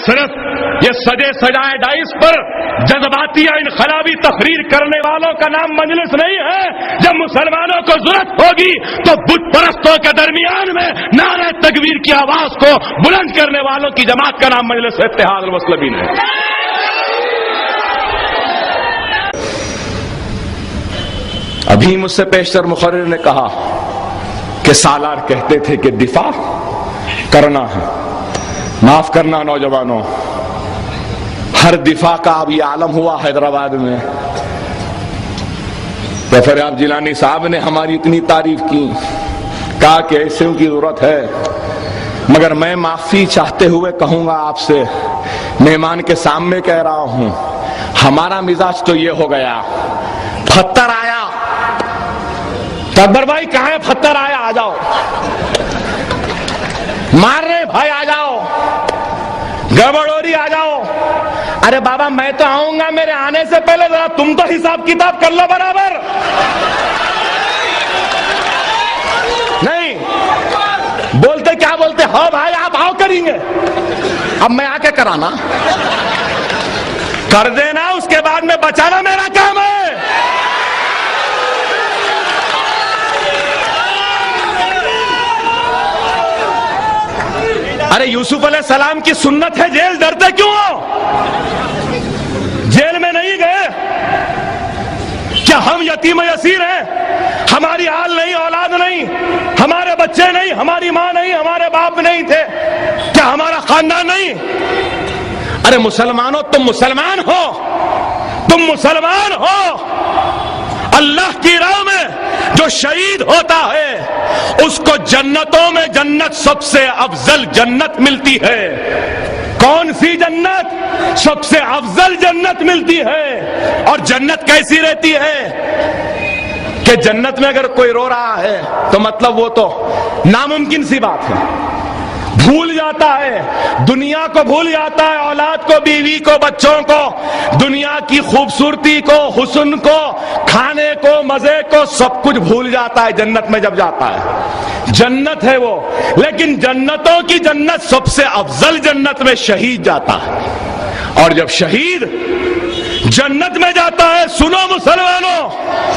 सिर्फ ये सजे सजाए डाइस पर जज्बाती या इनकलाबी तकरीर करने वालों का नाम मजलिस नहीं है। जब मुसलमानों को जरूरत होगी तो बुत परस्तों के दरमियान में नारे तकबीर की आवाज को बुलंद करने वालों की जमात का नाम मजलिस इत्तेहाद मुस्लिमीन है। अभी मुझसे पेशतर मुखर्रिर ने कहा कि सालार कहते थे कि दिफा करना है। माफ करना नौजवानों, हर दिफा का अब ये आलम हुआ हैदराबाद में। तो फिर आप जिलानी साहब ने हमारी इतनी तारीफ की, कहा कि ऐसे की जरूरत है, मगर मैं माफी चाहते हुए कहूंगा आपसे, मेहमान के सामने कह रहा हूं, हमारा मिजाज तो ये हो गया, फत्तर आया, तकबर भाई कहां है, फत्तर आया, आ जाओ, मार रहे भाई आ जाओ, गड़बड़ोरी आ जाओ। अरे बाबा मैं तो आऊंगा, मेरे आने से पहले जरा तुम तो हिसाब किताब कर लो बराबर। नहीं बोलते, क्या बोलते, हाँ भाई आप आओ करेंगे, अब मैं आके कराना कर देना, उसके बाद में बचाना मेरा काम है। अरे यूसुफ अलैहिस्सलाम की सुन्नत है जेल, डरते क्यों हो? जेल में नहीं गए क्या? हम यतीम यसीर हैं, हमारी हाल नहीं, औलाद नहीं, हमारे बच्चे नहीं, हमारी मां नहीं, हमारे बाप नहीं थे क्या? हमारा खानदान नहीं? अरे मुसलमानों, तुम मुसलमान हो, तुम मुसलमान हो। अल्लाह की राह में जो शहीद होता है उसको जन्नतों में जन्नत सबसे अफजल जन्नत मिलती है। कौन सी जन्नत? सबसे अफजल जन्नत मिलती है। और जन्नत कैसी रहती है कि जन्नत में अगर कोई रो रहा है तो मतलब वो तो नामुमकिन सी बात है, भूल जाता है, दुनिया को भूल जाता है, औलाद को, बीवी को, बच्चों को, दुनिया की खूबसूरती को, हुस्न को, खाने को, मजे को, सब कुछ भूल जाता है जन्नत में जब जाता है। जन्नत है वो। लेकिन जन्नतों की जन्नत सबसे अफजल जन्नत में शहीद जाता है। और जब शहीद जन्नत में जाता है, सुनो मुसलमानों,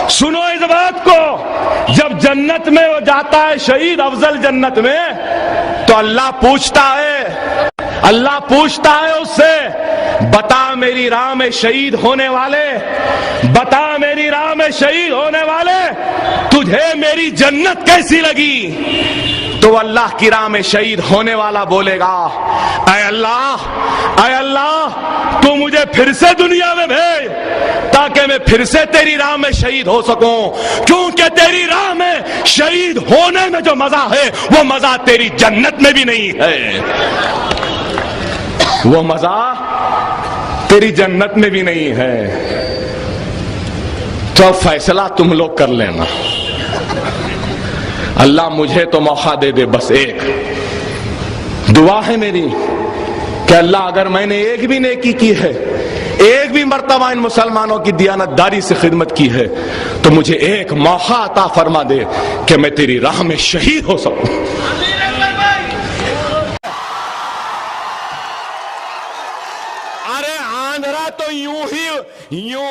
सुनो इस बात को, जब जन्नत में वो जाता है शहीद अफजल जन्नत में, तो अल्लाह पूछता है उससे, बता मेरी राह में शहीद होने वाले, बता मेरी राह में शहीद होने वाले, तुझे मेरी जन्नत कैसी लगी? तो अल्लाह की राह में शहीद होने वाला बोलेगा, ऐ अल्लाह तू मुझे फिर से दुनिया में भेज ताकि मैं फिर से तेरी राह में शहीद हो सकूं, क्योंकि तेरी राह में शहीद होने में जो मजा है वो मजा तेरी जन्नत में भी नहीं है, वो मजा तेरी जन्नत में भी नहीं है। तो फैसला तुम लोग कर लेना। अल्लाह मुझे तो मौका दे दे, बस एक दुआ है मेरी कि अल्लाह अगर मैंने एक भी नेकी की है, एक भी मर्तबा इन मुसलमानों की दियानतदारी से खिदमत की है, तो मुझे एक मौका अता फरमा दे कि मैं तेरी राह में शहीद हो सकूं। अरे आंध्रा तो यूं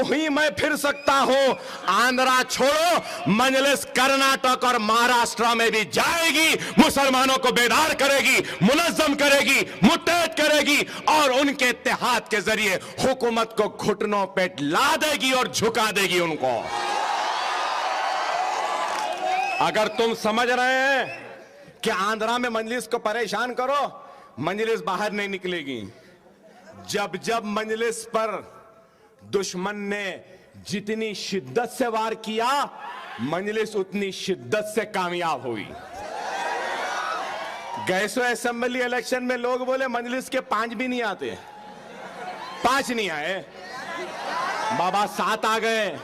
ही मैं फिर सकता हूं। आंध्रा छोड़ो, मजलिस कर्नाटक और महाराष्ट्र में भी जाएगी, मुसलमानों को बेदार करेगी, मुनज़्ज़म करेगी, मुत्तहद करेगी और उनके इत्तेहाद के जरिए हुकूमत को घुटनों पे ला देगी और झुका देगी उनको। अगर तुम समझ रहे हैं कि आंध्रा में मजलिस को परेशान करो, मजलिस बाहर नहीं निकलेगी। जब मजलिस पर दुश्मन ने जितनी शिद्दत से वार किया, मजलिस उतनी शिद्दत से कामयाब हुई। गैसो असेंबली इलेक्शन में लोग बोले मजलिस के 5 भी नहीं आते, 5 नहीं आए, बाबा 7 आ गए।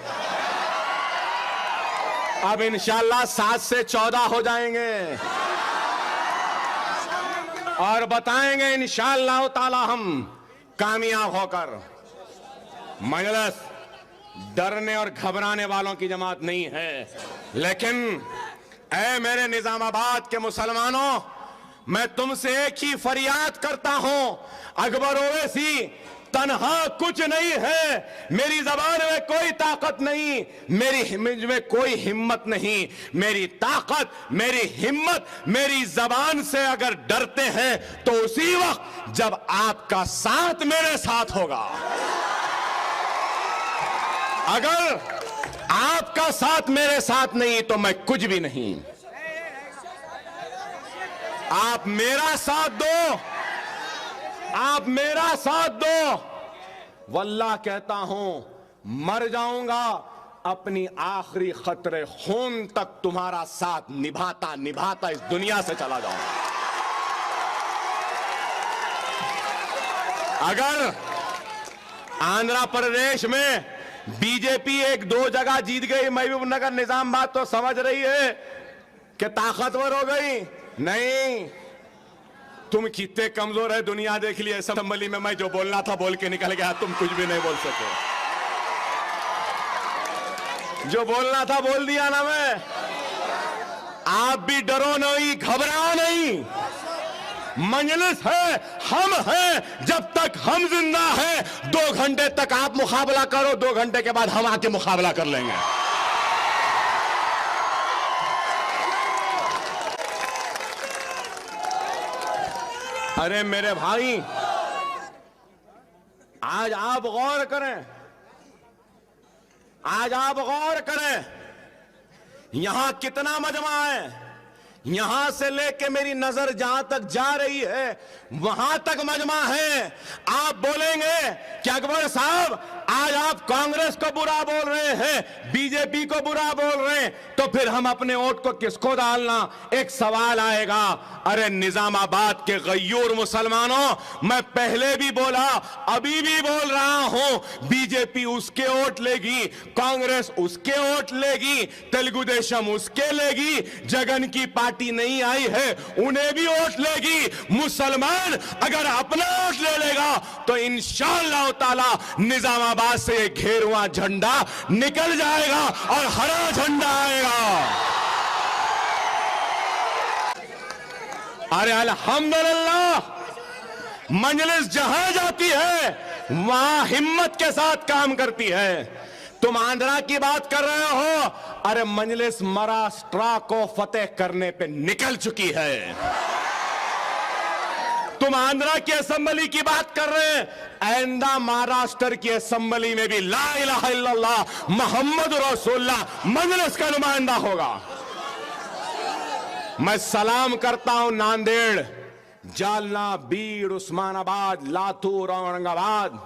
अब इंशाल्लाह 7 से 14 हो जाएंगे और बताएंगे इंशाल्लाह ताला हम कामयाब होकर। मजलिस डरने और घबराने वालों की जमात नहीं है, लेकिन ऐ मेरे निजामाबाद के मुसलमानों, मैं तुमसे एक ही फरियाद करता हूं, अकबर ओवैसी तन्हा कुछ नहीं है, मेरी जबान में कोई ताकत नहीं, मेरी में कोई हिम्मत नहीं, मेरी ताकत मेरी हिम्मत मेरी जबान से अगर डरते हैं तो उसी वक्त जब आपका साथ मेरे साथ होगा। अगर आपका साथ मेरे साथ नहीं तो मैं कुछ भी नहीं। आप मेरा साथ दो, आप मेरा साथ दो, वल्लाह कहता हूं मर जाऊंगा, अपनी आखिरी खतरे खून तक तुम्हारा साथ निभाता निभाता इस दुनिया से चला जाऊंगा। अगर आंध्र प्रदेश में बीजेपी एक दो जगह जीत गई, महबूबनगर निजामाबाद, तो समझ रही है कि ताकतवर हो गई? नहीं, तुम कितने कमजोर है दुनिया देख लिया। असेंबली में मैं जो बोलना था बोल के निकल गया, तुम कुछ भी नहीं बोल सके। जो बोलना था बोल दिया ना मैं। आप भी डरो नहीं, घबराओ नहीं, मजलिस है, हम हैं, जब तक हम जिंदा हैं 2 घंटे तक आप मुकाबला करो, 2 घंटे के बाद हम आके मुकाबला कर लेंगे। अरे मेरे भाई, आज आप गौर करें, आज आप गौर करें, यहां कितना मजमा है। यहां से लेके मेरी नजर जहां तक जा रही है वहां तक मजमा है। आप बोलेंगे कि अकबर साहब आज आप कांग्रेस को बुरा बोल रहे हैं, बीजेपी को बुरा बोल रहे हैं, तो फिर हम अपने वोट को किसको डालना? एक सवाल आएगा। अरे निजामाबाद के गयूर मुसलमानों, मैं पहले भी बोला, अभी भी बोल रहा हूं, बीजेपी उसके वोट लेगी, कांग्रेस उसके वोट लेगी, तेलुगु देशम उसके लेगी, जगन की पार्टी नहीं आई है उन्हें भी वोट लेगी। मुसलमान अगर अपना वोट ले लेगा तो इंशाअल्लाह ताला निजामाबाद से ये घेरुआ झंडा निकल जाएगा और हरा झंडा आएगा। अरे अल्हम्दुलिल्लाह, मजलिस जहां जाती है वहां हिम्मत के साथ काम करती है। तुम आंध्रा की बात कर रहे हो, अरे मजलिस महाराष्ट्र को फतेह करने पे निकल चुकी है। तुम आंध्रा की असेंबली की बात कर रहे हैं, आइंदा महाराष्ट्र की असेंबली में भी ला इलाहा इल्लल्लाह मोहम्मद रसूलुल्लाह मजलिस का नुमाइंदा होगा। मैं सलाम करता हूं नांदेड़, जालना, बीड़, उस्मानाबाद, लातूर, औरंगाबाद,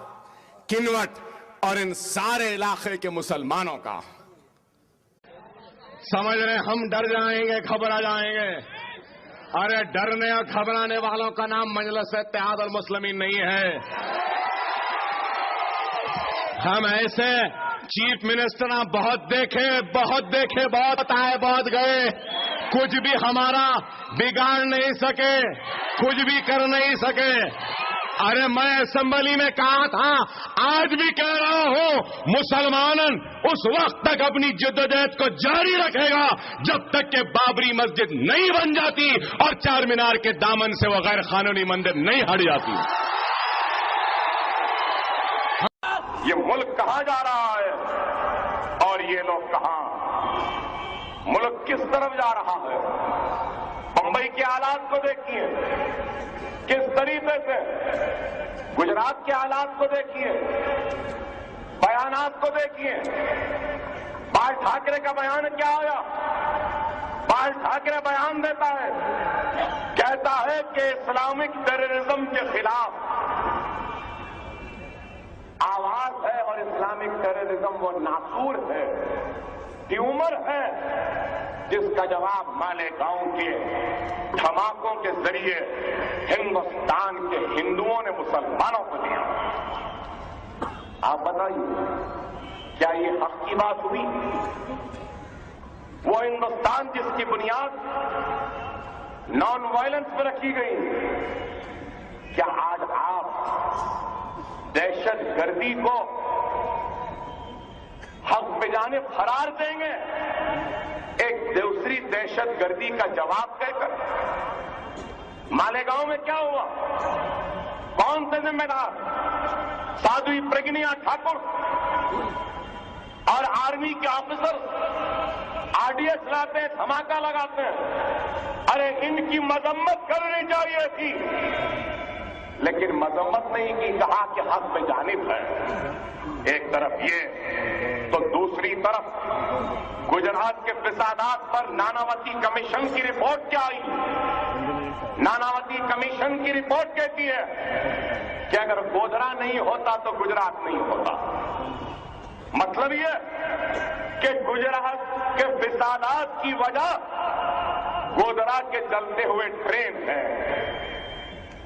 किनवट और इन सारे इलाके के मुसलमानों का। समझ रहे हम डर जाएंगे, घबरा जाएंगे। अरे डरने और घबराने वालों का नाम मजलिस इत्तेहाद अल मुस्लिमीन नहीं है। हम ऐसे चीफ मिनिस्टर बहुत देखे, बहुत आए, बहुत गए, कुछ भी हमारा बिगाड़ नहीं सके, कुछ भी कर नहीं सके। अरे मैं असेंबली में कहा था, आज भी कह रहा हूं, मुसलमान उस वक्त तक अपनी जिद्दोजहद को जारी रखेगा जब तक कि बाबरी मस्जिद नहीं बन जाती और चार मीनार के दामन से वो गैर कानूनी मंदिर नहीं हट जाती। ये मुल्क कहां जा रहा है और ये लोग कहां? मुल्क किस तरफ जा रहा है? बंबई के हालात को देखिए, किस तरीके से गुजरात के हालात को देखिए, बयानात को देखिए। बाल ठाकरे का बयान क्या आया? बाल ठाकरे बयान देता है, कहता है कि इस्लामिक टेररिज्म के खिलाफ आवाज है और इस्लामिक टेररिज्म वो नासूर है, ट्यूमर है, जिसका जवाब मालेगांव के धमाकों के जरिए हिंदुस्तान के हिंदुओं ने मुसलमानों को दिया। आप बताइए, क्या ये हक की बात हुई? वो हिंदुस्तान जिसकी बुनियाद नॉन वायलेंस पर रखी गई, क्या आज आप दहशतगर्दी को हक बेजानिब करार देंगे एक दूसरी दहशतगर्दी का जवाब देकर? मालेगांव में क्या हुआ? कौन से जिम्मेदार? साध्वी प्रज्ञा ठाकुर और आर्मी के ऑफिसर आरडीएक्स लाते हैं, धमाका लगाते हैं। अरे इनकी मजम्मत करनी चाहिए थी, लेकिन मजम्मत नहीं की, कहा कि हक पे जानिब है। एक तरफ ये, तो दूसरी तरफ गुजरात के फिसादात पर नानावती कमीशन की रिपोर्ट क्या आई? नानावती कमीशन की रिपोर्ट कहती है कि अगर गोधरा नहीं होता तो गुजरात नहीं होता। मतलब ये कि गुजरात के फिसादात की वजह गोधरा के जलते हुए ट्रेन है,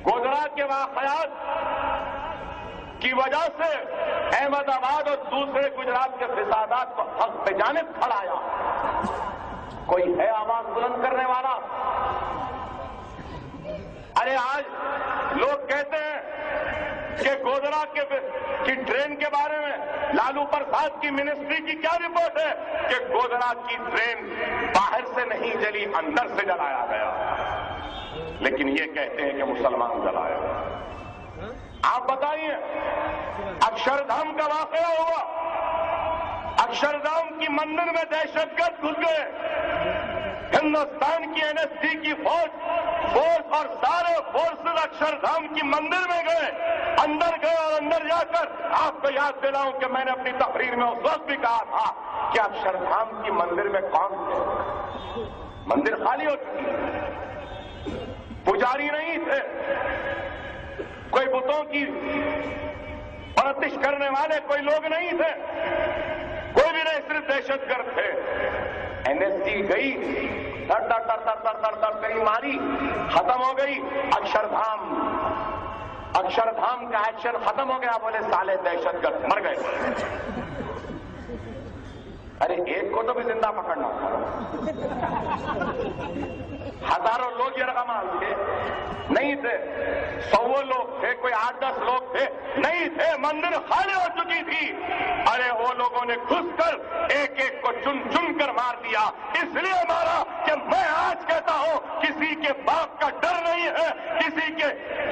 गोधरा के वाकयात की वजह से अहमदाबाद और दूसरे गुजरात के फिसादात को हक पे जानिब खड़ाया। कोई है आवाज बुलंद करने वाला? अरे आज लोग कहते हैं कि गोधरा की ट्रेन के बारे में लालू प्रसाद की मिनिस्ट्री की क्या रिपोर्ट है कि गोधरा की ट्रेन बाहर से नहीं जली, अंदर से जलाया गया, लेकिन ये कहते हैं कि मुसलमान जलाए। आप बताइए, अक्षरधाम का वाकया हुआ, अक्षरधाम की मंदिर में दहशतगर्द घुस गए, हिंदुस्तान की एनएसजी की फोर्स और सारे फोर्सेस अक्षरधाम की मंदिर में गए, अंदर गए और अंदर जाकर आपको याद दिलाऊं कि मैंने अपनी तकरीर में उस वक्त भी कहा था कि अक्षरधाम की मंदिर में कौन थे? मंदिर खाली हो चुकी, पुजारी नहीं थे, कोई बुतों की परस्तिश करने वाले कोई लोग नहीं थे, कोई भी नहीं, सिर्फ दहशतगर्द थे। एनएसजी गई, दर दर दर दर दर दर दर करी मारी, खत्म हो गई। अक्षरधाम का एक्शन खत्म हो गया, बोले साले दहशतगर्द मर गए। अरे एक को तो भी जिंदा पकड़ना था। हजारों लोग ये रकम थे, नहीं थे, 100 लोग थे, कोई 8-10 लोग थे, नहीं थे, मंदिर खाली हो चुकी थी। अरे वो लोगों ने घुसकर एक एक को चुन चुन कर मार दिया। इसलिए मारा कि मैं आज कहता हूं किसी के बाप का डर नहीं है,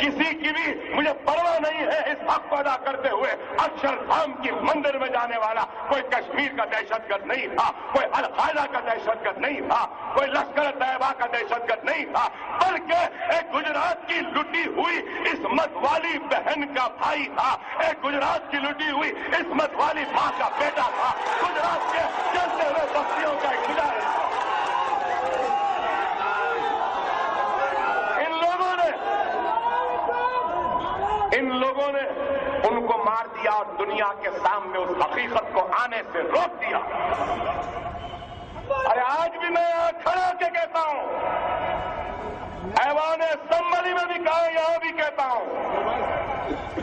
किसी की भी मुझे परवाह नहीं है इस हक को अदा करते हुए। अक्षरधाम की मंदिर में जाने वाला कोई कश्मीर का दहशतगर्द नहीं था, कोई अल-कायदा का दहशतगर्द नहीं था, कोई लश्कर तैयबा का दहशतगर्द नहीं था, बल्कि एक गुजरात की लुटी हुई इस्मत वाली बहन का भाई था, एक गुजरात की लुटी हुई इस्मत वाली मां का बेटा था, गुजरात के चलते हुए बस्तियों का एक गुजारा था। इन लोगों ने उनको मार दिया और दुनिया के सामने उस हकीकत को आने से रोक दिया। अरे आज भी मैं यहां खड़ा के कहता हूं, ऐवान असेंबली में भी कहा, यहां भी कहता हूं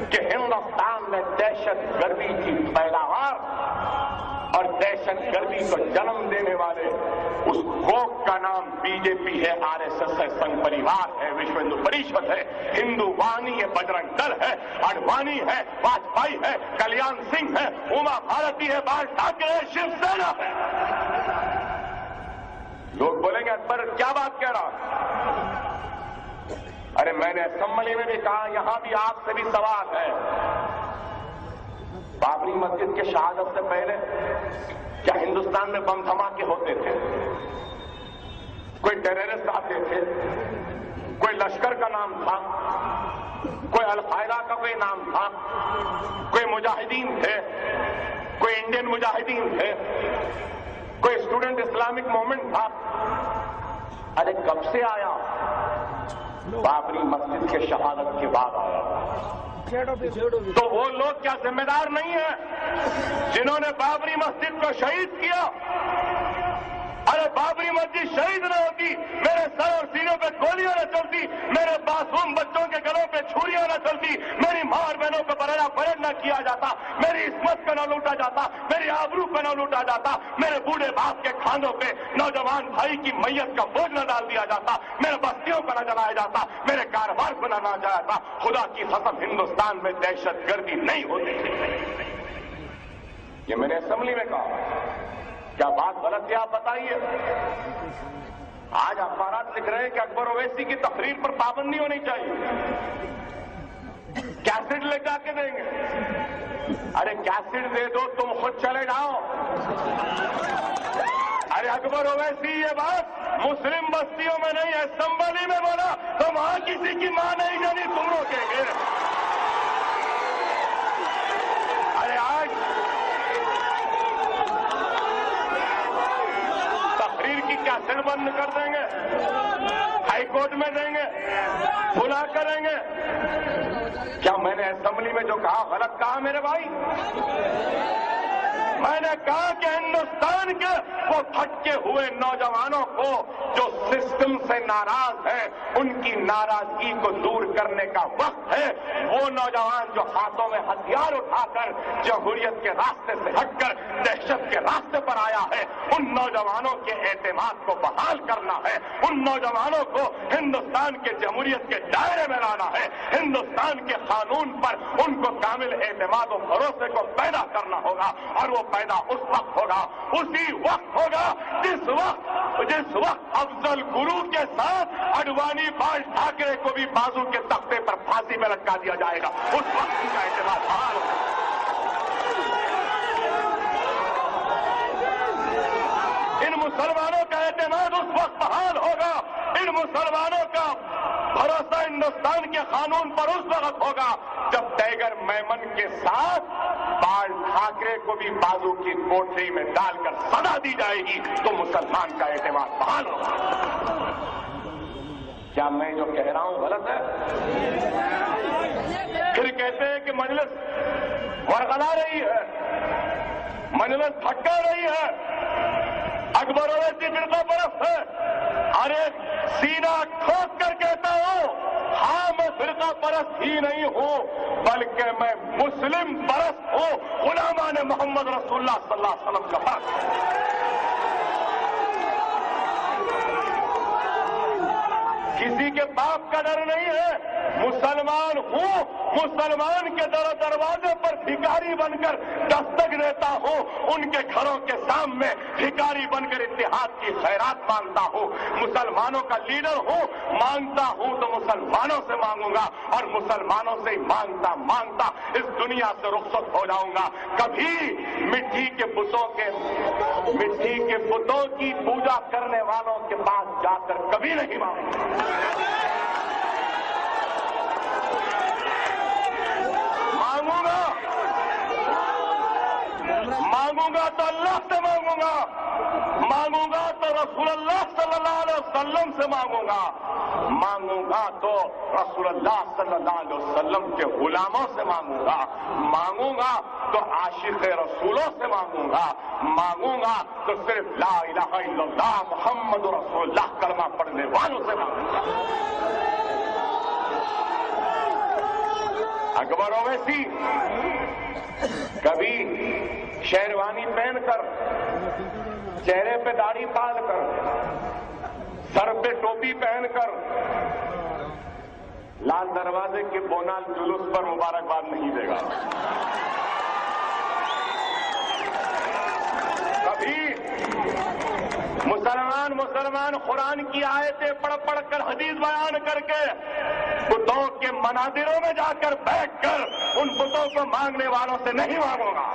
कि हिंदुस्तान में दहशतगर्दी की पैदावार और दहशतगर्दी को जन्म देने वाले उस गोग का नाम बीजेपी है, आरएसएस है, संघ परिवार है, विश्व हिंदू परिषद है, हिंदू वाहिनी है, बजरंग दल है, अडवाणी है, वाजपेयी है, कल्याण सिंह है, उमा भारती है, बाल ठाकरे है, शिवसेना है। लोग बोलेंगे अकबर क्या बात कह रहा? अरे मैंने असेंबली में भी कहा, यहां भी आपसे भी सवाल है। बाबरी मस्जिद के शहादत से पहले क्या हिंदुस्तान में बम धमाके होते थे? कोई टेररिस्ट आते थे, कोई लश्कर का नाम था, कोई अल-कायदा का कोई नाम था, कोई मुजाहिदीन थे, कोई इंडियन मुजाहिदीन थे, कोई स्टूडेंट इस्लामिक मूवमेंट था। अरे कब से आया? बाबरी मस्जिद के शहादत के बाद आया। तो वो लोग क्या जिम्मेदार नहीं है जिन्होंने बाबरी मस्जिद को शहीद किया? अरे बाबरी मस्जिद शहीद न होती, मेरे सर और सीनों पे गोलियां न चलती, मेरे मासूम बच्चों के गलों पे छुरियां न चलती, मेरी मां और बहनों को बराना परेड न किया जाता, मेरी इस्मत को न लूटा जाता, मेरी आबरू को न लूटा जाता, मेरे बूढ़े बाप के खानों पे नौजवान भाई की मैयत का बोझ न डाल दिया जाता, मेरे बस्तियों को न जलाया जाता, मेरे कारोबार को न जाता। खुदा की कसम हिंदुस्तान में दहशतगर्दी नहीं होती। ये मैंने असेंबली में कहा। क्या बात गलत है? आप बताइए। आज अखबारात लिख रहे हैं कि अकबर ओवैसी की तकरीर पर पाबंदी होनी चाहिए, कैसेट लेकर आके देंगे। अरे कैसेट दे दो, तुम खुद चले जाओ। अरे अकबर ओवैसी ये बात मुस्लिम बस्तियों में नहीं, असेंबली में बोला तो वहां किसी की मां नहीं जानी, तुम रोकेंगे? अरे आज तकरीर की कैसेट बंद कर देंगे, हाईकोर्ट में देंगे, बुला करेंगे। क्या मैंने असेंबली में जो कहा गलत कहा मेरे भाई? मैंने कहा कि हिंदुस्तान के वो भटके हुए नौजवानों को जो सिस्टम से नाराज हैं, उनकी नाराजगी को दूर करने का वक्त है। वो नौजवान जो हाथों में हथियार उठाकर जमहूरियत के रास्ते से हटकर दहशत के रास्ते पर आया है, उन नौजवानों के एतमाद को बहाल करना है। उन नौजवानों को हिंदुस्तान के जमहूरियत के दायरे में लाना है। हिंदुस्तान के कानून पर उनको कामिल एतमाद और भरोसे को पैदा करना होगा, और वो पैदा उस वक्त होगा, उसी वक्त होगा जिस वक्त अफजल गुरु के साथ अडवाणी बाल ठाकरे को भी बाजू के तख्ते पर फांसी में लटका दिया जाएगा। उस वक्त उनका एतमाद बहाल होगा। इन मुसलमानों का एतमाद उस वक्त बहाल होगा, इन मुसलमानों का भरोसा हिंदुस्तान के कानून पर उस वक्त होगा जब टाइगर मेमन के साथ बाल ठाकरे को भी बाजू की कोठरी में डालकर सजा दी जाएगी, तो मुसलमान का एतमाद बहाल होगा। क्या मैं जो कह रहा हूं गलत है? फिर कहते हैं कि मजलिस वरगला रही है, मजलिस भटका रही है, अकबर ओवैसी फिरका परस्त है। अरे सीना ठोक कर कहता हूं, हाँ मैं फिरका परस्त ही नहीं हूं, बल्कि मैं मुस्लिम परस्त हूं, गुलामान मोहम्मद रसूलुल्लाह सल्लल्लाहु अलैहि वसल्लम का परस्त। किसी के बाप का डर नहीं है, मुसलमान हूं, मुसलमान के दरवाजे पर भिखारी बनकर दस्तक देता हूं, उनके घरों के सामने भिखारी बनकर इत्तेहाद की खैरात मांगता हूं, मुसलमानों का लीडर हूं, मांगता हूं तो मुसलमानों से मांगूंगा, और मुसलमानों से ही मांगता मांगता इस दुनिया से रुखसत हो जाऊंगा। कभी मिट्टी के बुतों की पूजा करने वालों के पास जाकर कभी नहीं मांगूंगा। मांगूंगा तो अल्लाह से मांगूंगा, मांगूंगा तो रसूलुल्लाह सल्लल्लाहु अलैहि वसल्लम से मांगूंगा, मांगूंगा तो रसूलुल्लाह सल्लल्लाहु अलैहि वसल्लम के गुलामों से मांगूंगा, मांगूंगा तो आशिक रसूलों से मांगूंगा, मांगूंगा तो सिर्फ ला इलाहा इल्लल्लाह मुहम्मद रसूलुल्लाह कलमा पढ़ने वालों से मांगूंगा। अकबर ओवैसी कभी शेरवानी पहनकर, चेहरे पे दाढ़ी बांधकर, सर पे टोपी पहनकर लाल दरवाजे के बोनाल जुलूस पर मुबारकबाद नहीं देगा। कभी मुसलमान कुरान की आयतें पढ़ कर हदीस बयान करके बुतों के मनादिरों में जाकर बैठकर उन बुतों को मांगने वालों से नहीं मांगूंगा।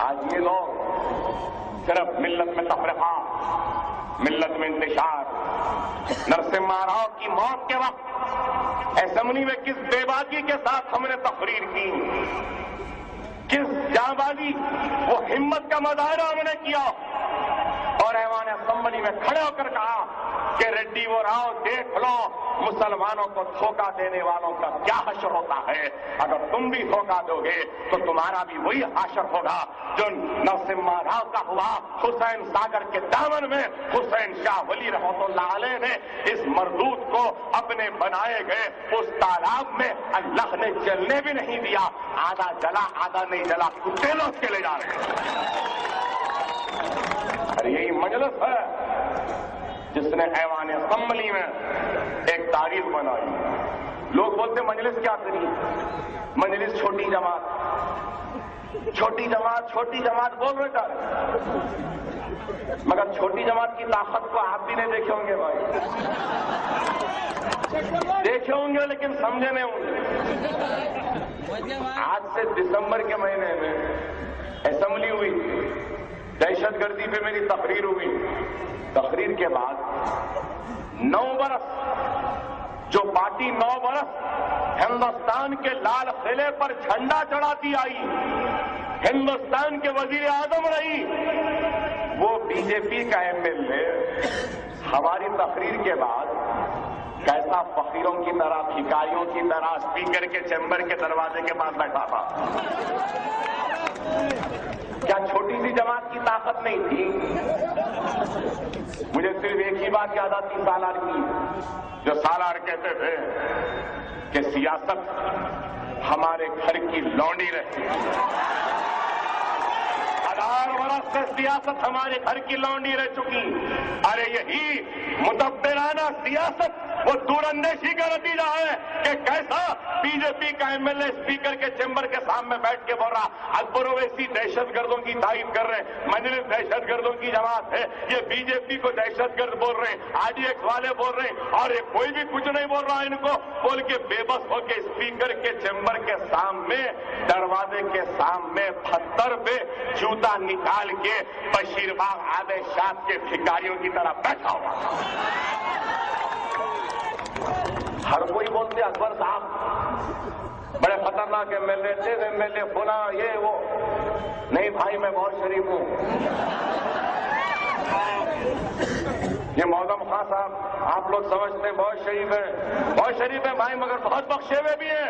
आज ये लोग सिर्फ मिल्लत में तफरीका, मिल्लत में इंतशार, नरसिम्हा राव की मौत के वक्त असेंबली में किस बेबाकी के साथ हमने तकरीर की, किस जाबाजी वो हिम्मत का मुजाहरा हमने किया, और ऐवान असेंबली में खड़े होकर कहा कि रेड्डी वो राव देख लो मुसलमानों को धोखा देने वालों का क्या हशर होता है, अगर तुम भी धोखा दोगे तो तुम्हारा भी वही हशर होगा जो नरसिम्हा राव का हुआ। हुसैन सागर के दामन में हुसैन शाह वली रहमतुल्लाह अलैह ने इस मरदूद को अपने बनाए गए उस तालाब में अल्लाह ने जलने भी नहीं दिया, आधा जला आधा नहीं जला, कुत्ते लोग चले जा रहे हैं। अरे यही मजलिस है जिसने ऐवान असेंबली में एक तारीख बनाई। लोग बोलते मजलिस क्या करी, मजलिस छोटी जमात, छोटी जमात, छोटी जमात बोल रहे जा रहे। मगर छोटी जमात की ताकत को आप भी नहीं देखे होंगे भाई, देखे होंगे लेकिन समझे नहीं होंगे। आज से दिसंबर के महीने में असेंबली हुई, दहशतगर्दी पे मेरी तकरीर हुई। तकरीर के बाद 9 बरस जो पार्टी 9 बरस हिंदुस्तान के लाल किले पर झंडा चढ़ाती आई, हिंदुस्तान के वजीर आजम रही, वो बीजेपी का एमएलए हमारी तकरीर के बाद कैसा फकीरों की तरह, भिखारियों की तरह स्पीकर के चैम्बर के दरवाजे के पास बैठा था। क्या छोटी सी जमात की ताकत नहीं थी? मुझे सिर्फ एक ही बात याद आती सालार की, जो सालार कहते थे कि सियासत हमारे घर की लौंडी रहती है। 1000 वर्ष से सियासत हमारे घर की लौंडी रह चुकी। अरे यही मुदब्बिराना सियासत वो दूरंदेशी का नतीजा है कि कैसा बीजेपी का एमएलए स्पीकर के चैम्बर के सामने बैठ के बोल रहा अकबर ओवैसी दहशतगर्दों की तारीफ कर रहे हैं, मजलिस दहशतगर्दों की जमात है, ये बीजेपी को दहशतगर्द बोल रहे हैं, आरडीएक्स वाले बोल रहे हैं, और ये कोई भी कुछ नहीं बोल रहा इनको बोल के बेबस होकर स्पीकर के चैम्बर के सामने, दरवाजे के सामने पत्थर पे जूता निकाल के बशीरबाग आदे शाह के भिखारियों की तरह बैठा हुआ। हर कोई बोलते अकबर साहब बड़े खतरनाक एमएलए थे, एमएलए खुला ये वो। नहीं भाई, मैं बहुत शरीफ हूं। ये मौजम खान साहब आप लोग समझते हैं बहुत शरीफ है, बहुत शरीफ है भाई, मगर बहुत बख्शे हुए भी है।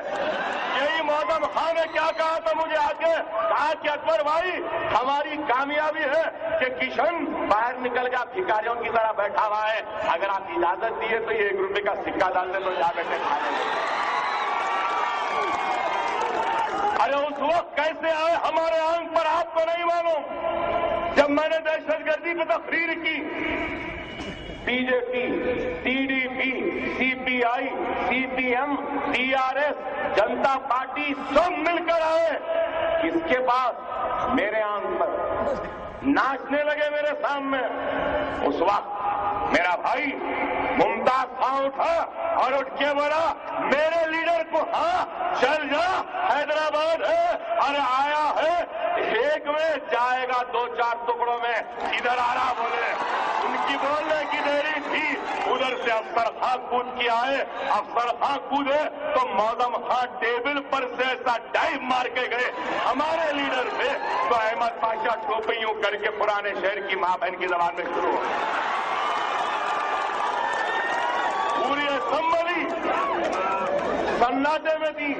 यही मौजम खान ने क्या कहा था मुझे आके, कहा कि अकबर भाई हमारी कामयाबी है कि किशन बाहर निकल गया, भिखारियों की तरह बैठा हुआ है, अगर आप इजाजत दिए तो ये 1 रुपए का सिक्का डाल दे तो जा बैठे खा लेंगे। अरे उस वक्त कैसे आए हमारे आंख पर, आपको नहीं मालूम। जब मैंने दहशतगर्दी पर तकरीर की, BJP, TDP, CPI, CPM, TRS, जनता पार्टी सब मिलकर आए किसके पास? मेरे आंख पर नाचने लगे मेरे सामने। उस वक्त मेरा भाई मुमताज खां उठा और उठ के बोला मेरे लीडर को, हाँ चल जा, हैदराबाद है, अरे आया है, एक में जाएगा 2-4 टुकड़ों में, इधर आ रहा बोले। उनकी बोलने की देरी थी, उधर से अफसर खां कूद के आए। अफसर खां कूदे तो मौजम खां टेबल पर से ऐसा डाइव मार के गए हमारे लीडर पे, तो अहमद पाशा टोपी यूं करके पुराने शहर की मां बहन की जबान में शुरू हो पूरी असेंबली सन्नाटे में थी।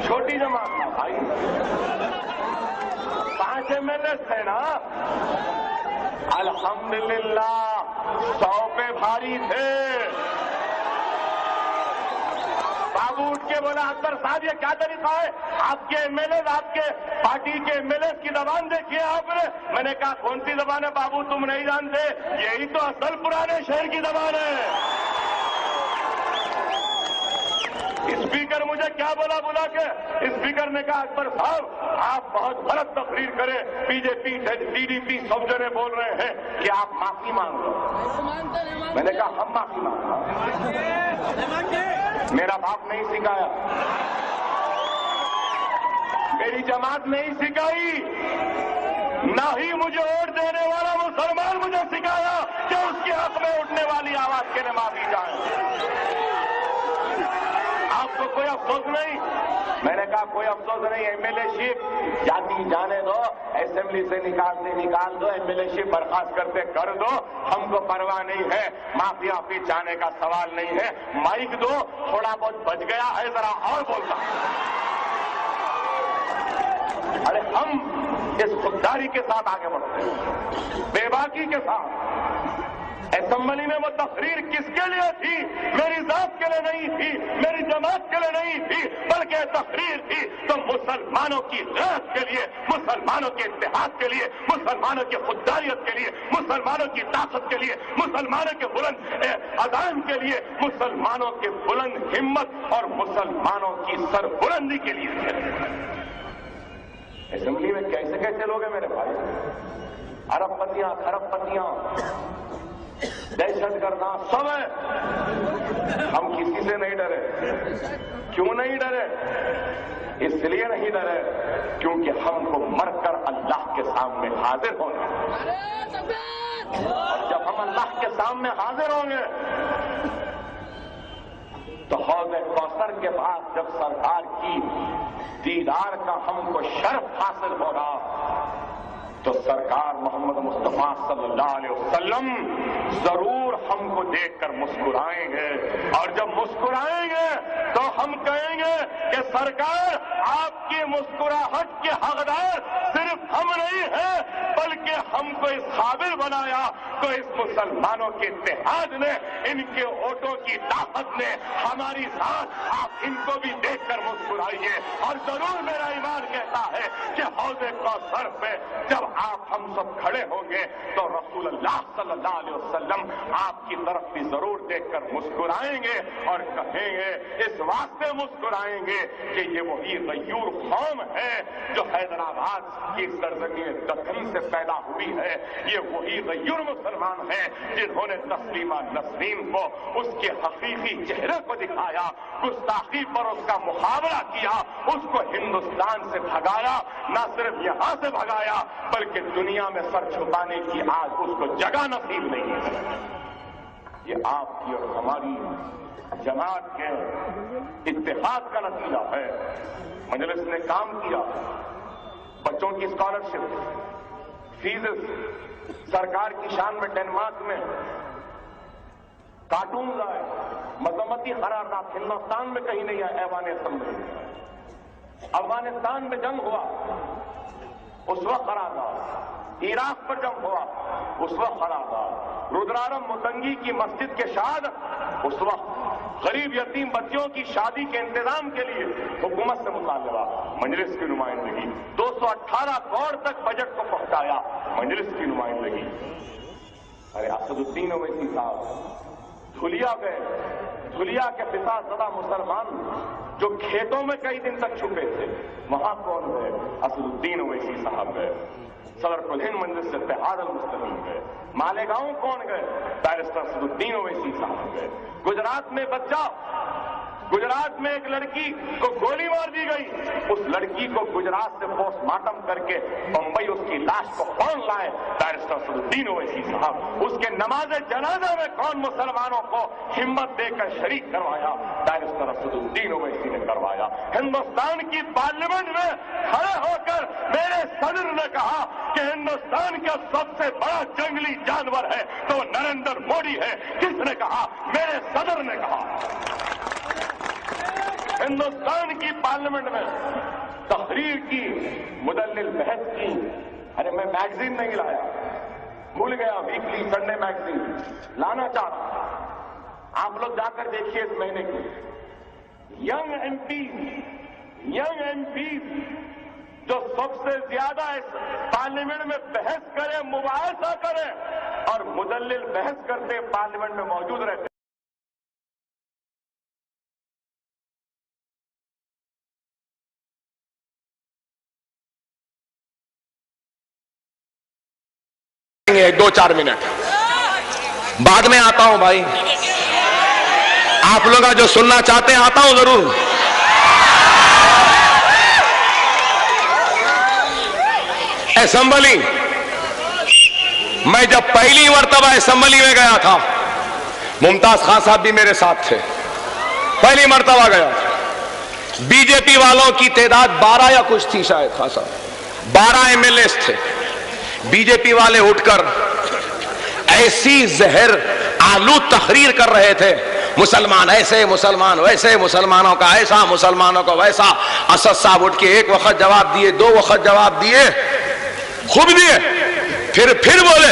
छोटी जमात था भाई, 5 एमएलए थे ना, अल्हम्दुलिल्लाह 100 पे भारी थे। बाबू उठ के बोला अकबर साहब ये क्या तरीका है, आपके एमएलए, आपके पार्टी के एमएलए की जबान देखिए आपने। मैंने कहा कौन सी जबान है बाबू, तुम नहीं जानते, यही तो असल पुराने शहर की जबान है। स्पीकर मुझे क्या बोला, बुला के स्पीकर ने कहा अकबर साहब आप बहुत गलत तकरीर करें, बीजेपी टीडीपी सब जने बोल रहे हैं कि आप माफी मांग लो। मैंने कहा हम माफी मांगो, मेरा बाप नहीं सिखाया, मेरी जमात नहीं सिखाई, ना ही मुझे वोट देने वाला मुसलमान मुझे सिखाया कि उसके हक में उठने वाली आवाज के लिए माफी जाए। आपको कोई अफसोस नहीं? मैंने कहा कोई अफसोस नहीं, एमएलएशिप जाती जाने दो, असेंबली से निकाल दो, एमएलएशिप बर्खास्त करते कर दो, हमको परवाह नहीं है, माफी वाफी जाने का सवाल नहीं है, माइक दो, थोड़ा बहुत बच गया है जरा और बोलता। अरे हम इस खुददारी के साथ आगे बढ़ते हैं, बेबाकी के साथ। असेंबली में वो तकरीर किसके लिए थी? मेरी जात के लिए नहीं थी, मेरी जमात के लिए नहीं थी, बल्कि तकरीर थी तो मुसलमानों की गैरत के लिए, मुसलमानों के इत्तेहाद के लिए, मुसलमानों की खुददारियत के लिए, मुसलमानों की ताकत के लिए, मुसलमानों के बुलंद अज़ान के लिए, मुसलमानों के बुलंद हिम्मत और मुसलमानों की सरबुलंदी के लिए। असेंबली में कैसे कैसे लोग हैं मेरे भाई, अरबपतियां खरबपतियां, दहशतगर्दा सब है। हम किसी से नहीं डरे। क्यों नहीं डरे? इसलिए नहीं डरे क्योंकि हमको मरकर अल्लाह के सामने हाजिर होना है। और जब हम अल्लाह के सामने हाजिर होंगे तो हौज़े कौसर के बाद जब सरकार की दीदार का हमको शर्फ हासिल होगा तो सरकार मोहम्मद मुस्तफा सल्लल्लाहु अलैहि वसल्लम जरूर हमको देखकर मुस्कुराएंगे। और जब मुस्कुराएंगे तो हम कहेंगे कि सरकार आपकी मुस्कुराहट के हकदार सिर्फ हम नहीं हैं बल्कि हमको इस काबिल बनाया तो इस मुसलमानों के इत्तेहाद ने, इनके वोटों की ताकत ने हमारी साथ, आप इनको भी देखकर मुस्कुराइए। और जरूर मेरा ईमान कहता है कि हौज़े कौसर पे जब आप हम सब खड़े होंगे तो रसूलुल्लाह सल्लल्लाहु अलैहि वसल्लम आपकी तरफ भी जरूर देखकर मुस्कुराएंगे और कहेंगे, इस वास्ते मुस्कुराएंगे कि ये वही गयूर कौम है जो हैदराबाद की सरजमीन दक्कन से पैदा हुई है। ये वही गयूर मुसलमान है जिन्होंने तस्लीमा नसरीन को उसके हकीकी चेहरे को दिखाया, गुस्ताखी पर उसका मुकाबला किया, उसको हिंदुस्तान से भगाया, न सिर्फ यहां से भगाया बल्कि दुनिया में सर छुपाने की आज उसको जगह नसीब नहीं है। ये आपकी और हमारी जमात के इत्तेहाद का नतीजा है। मजलिस ने काम किया, बच्चों की स्कॉलरशिप, फीसेस, सरकार की शान में डेनमार्क में कार्टून आए, मजम्मती करारनामा हिंदुस्तान में कहीं नहीं आया। ऐवान असेंबली, अफगानिस्तान में जंग हुआ उस वक्त करारनामा, इराक पर जंग हुआ उस वक्त करारनामा, रुद्रारम मुतंगी की मस्जिद के शहादत उस वक्त, गरीब यतीम बच्चियों की शादी के इंतजाम के लिए हुकूमत से मुतालबा, मजलिस की नुमाइंदगी, 218 करोड़ तक बजट को पहुंचाया, मजलिस की नुमाइंदगी। अरे असदुद्दीन ओवैसी साहब धुलिया गए, धुलिया के पिता सदा मुसलमान जो खेतों में कई दिन तक छुपे थे, वहां कौन गए? असदुद्दीन ओवैसी साहब गए। सदर कुल-हिंद मजलिस से इत्तेहाद अल-मुस्लिमीन गए। मालेगांव कौन गए? बैरिस्टर असदुद्दीन ओवैसी साहब गए। गुजरात में बच्चा, गुजरात में एक लड़की को गोली मार दी गई, उस लड़की को गुजरात से पोस्टमार्टम करके बंबई उसकी लाश को कौन लाए? बैरिस्टर असदुद्दीन ओवैसी साहब। उसके नमाज जनाजा में कौन मुसलमानों को हिम्मत देकर शरीक करवाया? बैरिस्टर असदुद्दीन ओवैसी ने करवाया। हिंदुस्तान की पार्लियामेंट में खड़े होकर मेरे सदर ने कहा कि हिंदुस्तान का सबसे बड़ा जंगली जानवर है तो नरेंद्र मोदी है। किसने कहा? मेरे सदर ने कहा। हिंदुस्तान की पार्लियामेंट में तहरीर की, मुदल्लिल बहस की। अरे मैं मैगजीन नहीं लाया, भूल गया, वीकली संडे मैगजीन लाना चाहता। आप लोग जाकर देखिए इस महीने की यंग एमपी जो सबसे ज्यादा इस पार्लियामेंट में बहस करें, मुबाहिसा करें और मुदल्लिल बहस करते पार्लियामेंट में मौजूद रहते। दो चार मिनट बाद में आता हूं भाई, आप लोग जो सुनना चाहते हैं आता हूं जरूर। असेंबली, मैं जब पहली मर्तबा असेंबली में गया था, मुमताज खान साहब भी मेरे साथ थे, पहली मर्तबा गया। बीजेपी वालों की तादाद 12 या कुछ थी शायद, खान साहब 12 एमएलए थे। बीजेपी वाले उठकर ऐसी जहर आलू तहरीर कर रहे थे, मुसलमान ऐसे, मुसलमान वैसे, मुसलमानों का ऐसा, मुसलमानों का वैसा। असद साहब उठ के एक वक्त जवाब दिए, 2 वक्त जवाब दिए, खूब दिए, फिर बोले।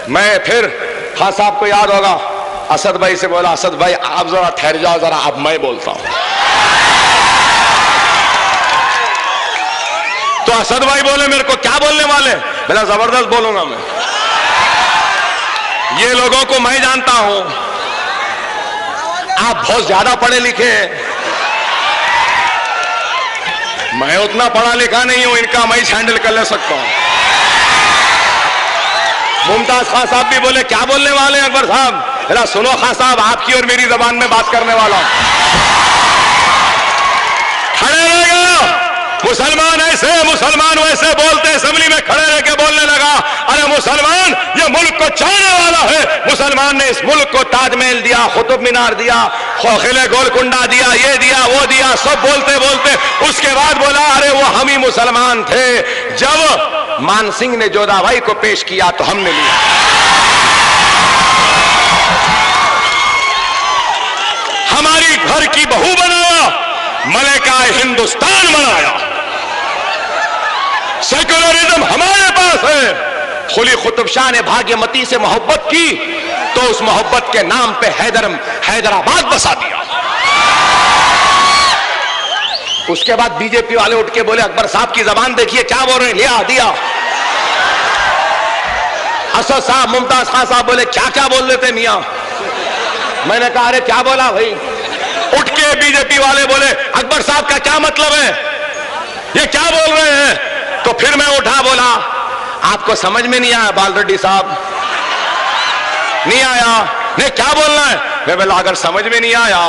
मैं फिर खान साहब को याद होगा, असद भाई से बोला, असद भाई आप जरा ठहर जाओ, जरा अब मैं बोलता हूं। तो असद भाई बोले मेरे को क्या बोलने वाले? मेरा जबरदस्त बोलूंगा मैं, ये लोगों को मैं जानता हूं, आप बहुत ज्यादा पढ़े लिखे हैं, मैं उतना पढ़ा लिखा नहीं हूं, इनका मैं हैंडल कर ले सकता हूं। मुमताज खान साहब भी बोले क्या बोलने वाले हैं अकबर साहब? जरा सुनो खान साहब, आपकी और मेरी जबान में बात करने वाला हूं। खड़े रहेगा, मुसलमान ऐसे मुसलमान वैसे बोलते, असेंबली में खड़े रह के बोलने लगा, अरे मुसलमान ये मुल्क को चाहने वाला है, मुसलमान ने इस मुल्क को ताजमहल दिया, कुतुब मीनार दिया, किले गोलकुंडा दिया, ये दिया वो दिया, सब बोलते बोलते उसके बाद बोला अरे वो हम ही मुसलमान थे। जब मानसिंह ने जोधाबाई को पेश किया तो हमने लिया। हमारी घर की बहू बनाया, मलिका हिंदुस्तान बनाया। सेक्युलरिज्म हमारे पास है। कुली कुतुब शाह ने भाग्यमती से मोहब्बत की तो उस मोहब्बत के नाम पे हैदराबाद बसा दिया। उसके बाद बीजेपी वाले उठ के बोले अकबर साहब की जबान देखिए क्या बोल रहे हैं, लिया दिया। असद साहब, मुमताज खान साहब बोले क्या क्या बोल रहे थे मियां? मैंने कहा अरे क्या बोला भाई? उठ के बीजेपी वाले बोले अकबर साहब का क्या मतलब है, ये क्या बोल रहे हैं? तो फिर मैं उठा बोला आपको समझ में नहीं आया बाल रेड्डी साहब? नहीं आया? नहीं क्या बोलना है? मैं बोला अगर समझ में नहीं आया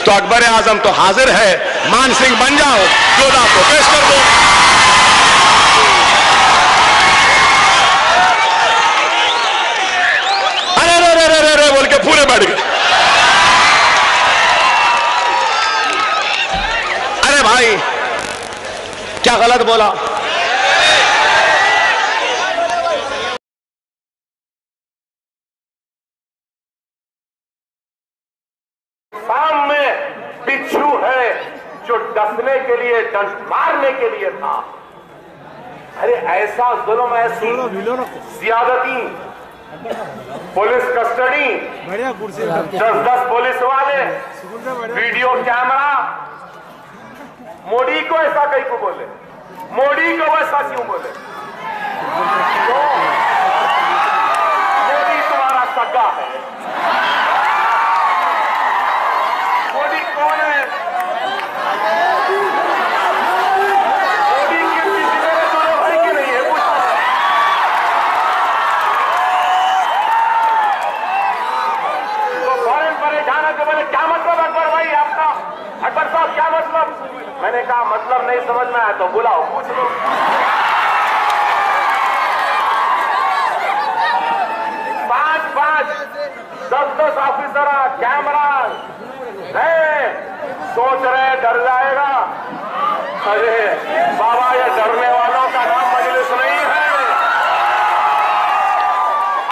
तो अकबर आजम तो हाजिर है, मान सिंह बन जाओ, जोधा को पेश कर दो। अरे रे रे रे रे बोल के पूरे बैठ गए। अरे भाई क्या गलत बोला? सामने बिच्छू है जो डसने के लिए, डंड मारने के लिए था। अरे ऐसा जुल्म, ऐसी ज्यादती, पुलिस कस्टडी, 10-10 पुलिस वाले, वीडियो कैमरा। मोदी को ऐसा कहीं को बोले, मोदी को वैसा क्यों बोले? तो मोदी तुम्हारा सगा है। मोदी कौन है? मोदी किसी मेरे दोनों भाई की नहीं है, पूछो। तो फौरन परेशान है, बोले क्या मतलब अकबर भाई आपका? अकबर साहब क्या मतलब? मैंने कहा मतलब नहीं समझ में आया तो बुलाओ, पूछ लो। पांच 10-10 ऑफिसर, कैमरा है, सोच रहे डर जाएगा। अरे बाबा ये डरने वालों का नाम मजलिस नहीं है।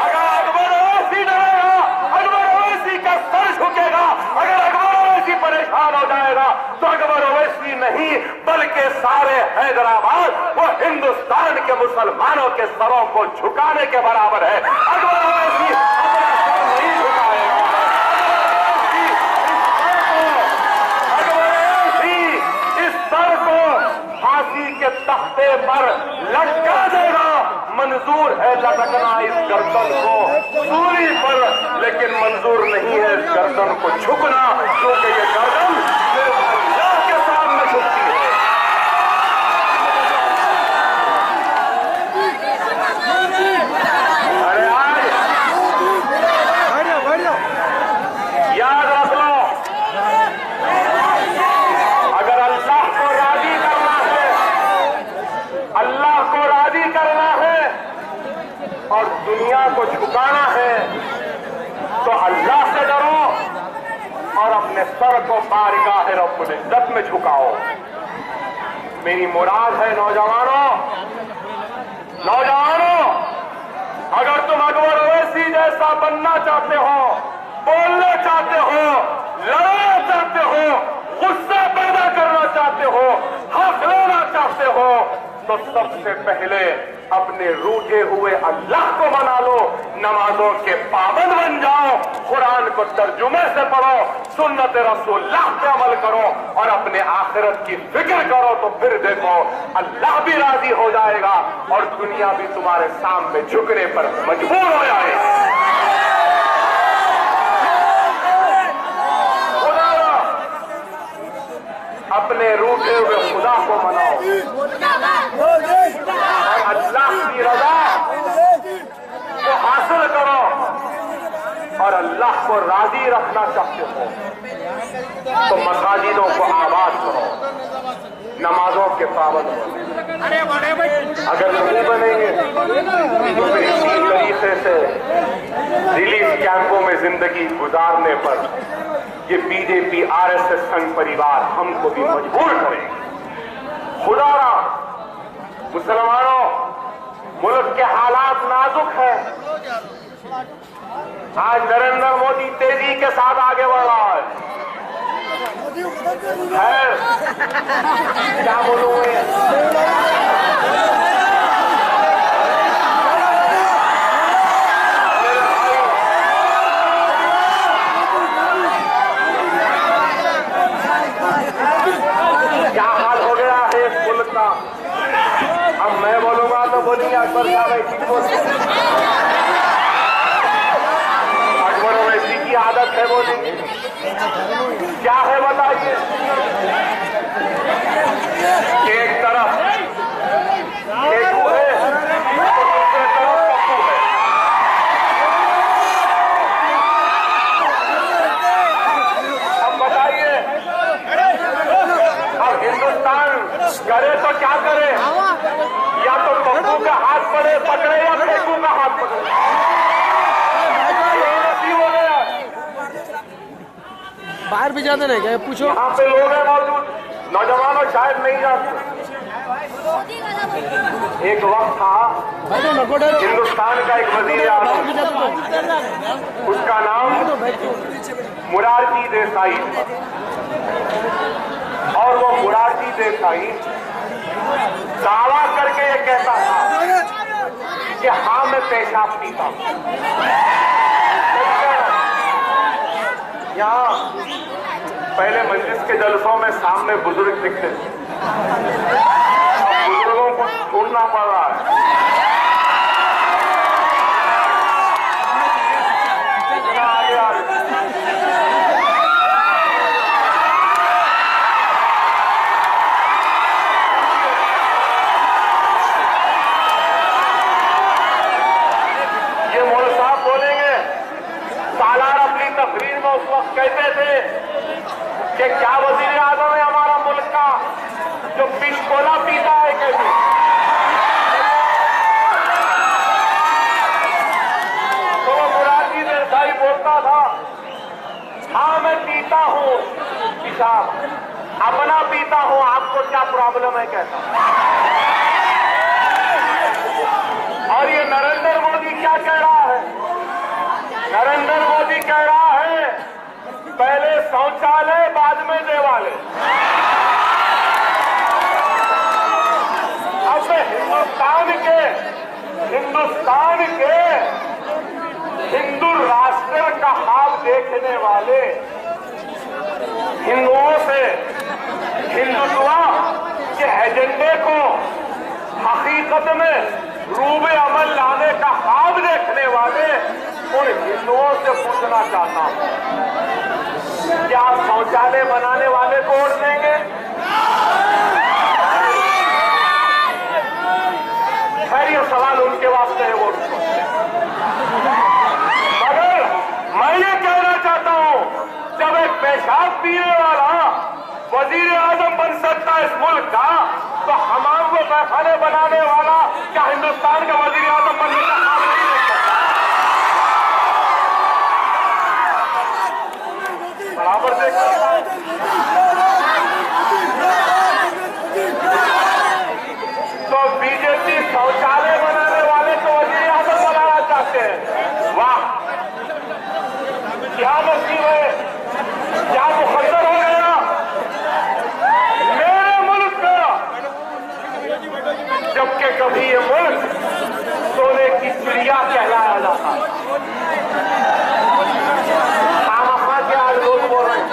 अगर अकबर ओवैसी डरेगा, अकबर ओवैसी का सर झुकेगा। अगर अकबर ओवैसी परेशान हो जाएगा तो अकबर ओवैसी नहीं बल्कि सारे हैदराबाद वो हिंदुस्तान के मुसलमानों के सरों को झुकाने के बराबर है। अकबर ओवैसी अपना सर नहीं झुकाएगा। फांसी के तख्ते पर लटका देगा। मंजूर है लटकना इस गर्दन को सूली पर, लेकिन मंजूर नहीं है इस गर्दन को झुकना, क्योंकि ये गर्दन सिर्फ अल्लाह के सामने झुकती है। अरे आज याद रख लो, अगर अल्लाह को राजी करना है, अल्लाह को राजी करना है और दुनिया को झुकाना है तो अल्लाह से डरो और अपने सर को बारगाह रब्बुल इज्जत में झुकाओ। मेरी मुराद है नौजवानों, अगर तुम अकबर ओवैसी जैसा बनना चाहते हो, बोलना चाहते हो, लड़ना चाहते हो, गुस्सा पैदा करना चाहते हो, हक लेना चाहते हो, तो सबसे पहले अपने रूठे हुए अल्लाह को मना लो, नमाजों के पाबंद बन जाओ, कुरान को तर्जुमे से पढ़ो, सुन्नत रसूलुल्लाह पे अमल करो और अपने आखिरत की फिक्र करो। तो फिर देखो अल्लाह भी राजी हो जाएगा और दुनिया भी तुम्हारे सामने झुकने पर मजबूर हो जाएगी। अपने रूठे हुए खुदा अल्लाह को मनाओ और अल्लाह की रजा को हासिल करो और अल्लाह को राजी रखना चाहते हो तो मसाजिदों को आबाद करो, नमाजों के पाबंद बनो। अगर नहीं बनेंगे तो फिर इसी तरीके से रिलीफ कैंपों में जिंदगी गुजारने पर ये बीजेपी आरएसएस संघ परिवार हमको भी मजबूर करेंगे। खुदारा मुसलमानों, मुल्क के हालात नाजुक है। आज नरेंद्र मोदी तेजी के साथ आगे बढ़ रहा है। क्या बोलूं मैं? क्या हाल हो गया है इस मुल्क का? अब मैं बोलूंगा तो बोलेंगे अकबर साहब ऐसी बोलते, अकबर वैसी की आदत है बोलेंगे। क्या है बताइए? एक तरफ केतु है तो दूसरे तरफ पप्पू है। अब बताइए, अब हिंदुस्तान करे तो क्या करे? या तो पप्पू का हाथ पकड़े या केतु का हाथ पकड़े। बाहर भी जाते नहीं क्या? पूछो। यहाँ पे लोग हैं मौजूद, नौजवानों शायद नहीं जानते। एक वक्त था हिंदुस्तान का एक वजीर आज़म, उसका नाम मुरारजी देसाई था। और वो मुरारजी देसाई दावा करके ये कहता था कि हाँ मैं पेशाब पीता हूँ। यहाँ पहले मजलिस के जलसों में सामने बुजुर्ग दिखते थे, बुजुर्गों को छोड़ना पड़ रहा है। आगे आगे ये मौलवी साहब बोलेंगे। सालार अपनी तकरीर में उस वक्त कहते थे कि क्या वजीर आजम है हमारा मुल्क का जो पिंकोला पीता है? कैसे? तो वो मुरारजी देसाई बोलता था, हाँ मैं पीता हूँ पिशाब, अपना पीता हूँ, आपको क्या प्रॉब्लम है? कहता। और ये नरेंद्र मोदी क्या कह रहा है? नरेंद्र मोदी कह रहा है पहले शौचालय बाद में देवालय। अब हिंदुस्तान के हिंदू राष्ट्र का हाल देखने वाले हिंदुओं से हिंदुत्व के एजेंडे को हकीकत में रूबे अमल लाने का ख्वाब देखने वाले उन हिंदुओं से पूछना चाहता हूं, क्या आप शौचालय बनाने वाले को वोट देंगे? खैर ये सवाल उनके वास्ते है, वोट। मगर मैं ये कहना चाहता हूं, जब एक पेशाब पीने वाला वजीर आजम बन सकता है इस मुल्क का, तो हमाम को पैखाने बनाने वाला क्या हिंदुस्तान का वजीर आजम बनने का काम नहीं ले सकता? बराबर से तो बीजेपी शौचालय बनाने वाले को वजीर आजम बनाना चाहते हैं। वाह, क्या नसीब है, क्या मुकद्दर हो गया मेरे मुल्क का। जबकि कभी ये मुल्क सोने की चिड़िया कहलाया जाता है। खामखा के आज लोग बोल रहे हैं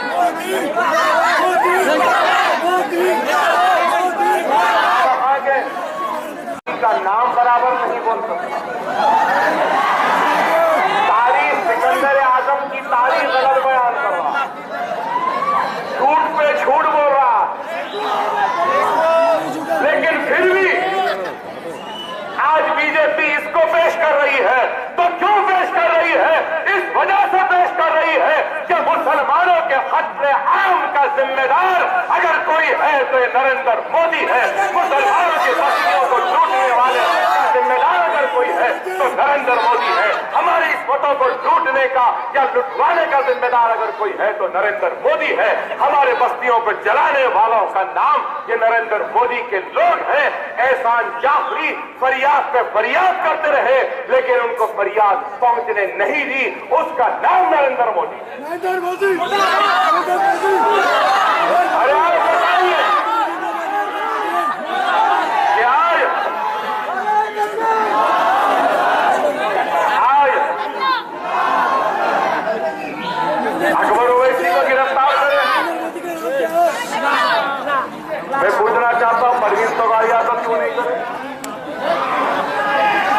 कत्ले आम का जिम्मेदार अगर कोई है तो ये नरेंद्र मोदी है। मुसलमानों की बस्तियों को लूटने वाले का जिम्मेदार अगर कोई है तो नरेंद्र मोदी है। हमारी इस्मतों को लूटने का या लुटवाने का जिम्मेदार अगर कोई है तो नरेंद्र मोदी है। हमारे बस्तियों को जलाने वालों का नाम ये नरेंद्र मोदी के लोग हैं। एहसान जाफरी फरियाद पे फरियाद करते रहे लेकिन उनको फरियाद पहुंचने नहीं दी, उसका नाम नरेंद्र मोदी। अरे आप बताइए क्या आज अकबर ओवैसी को गिरफ्तार करें? मैं पूछना चाहता हूं परवीन तोगाड़ी यादव क्यों नहीं करे?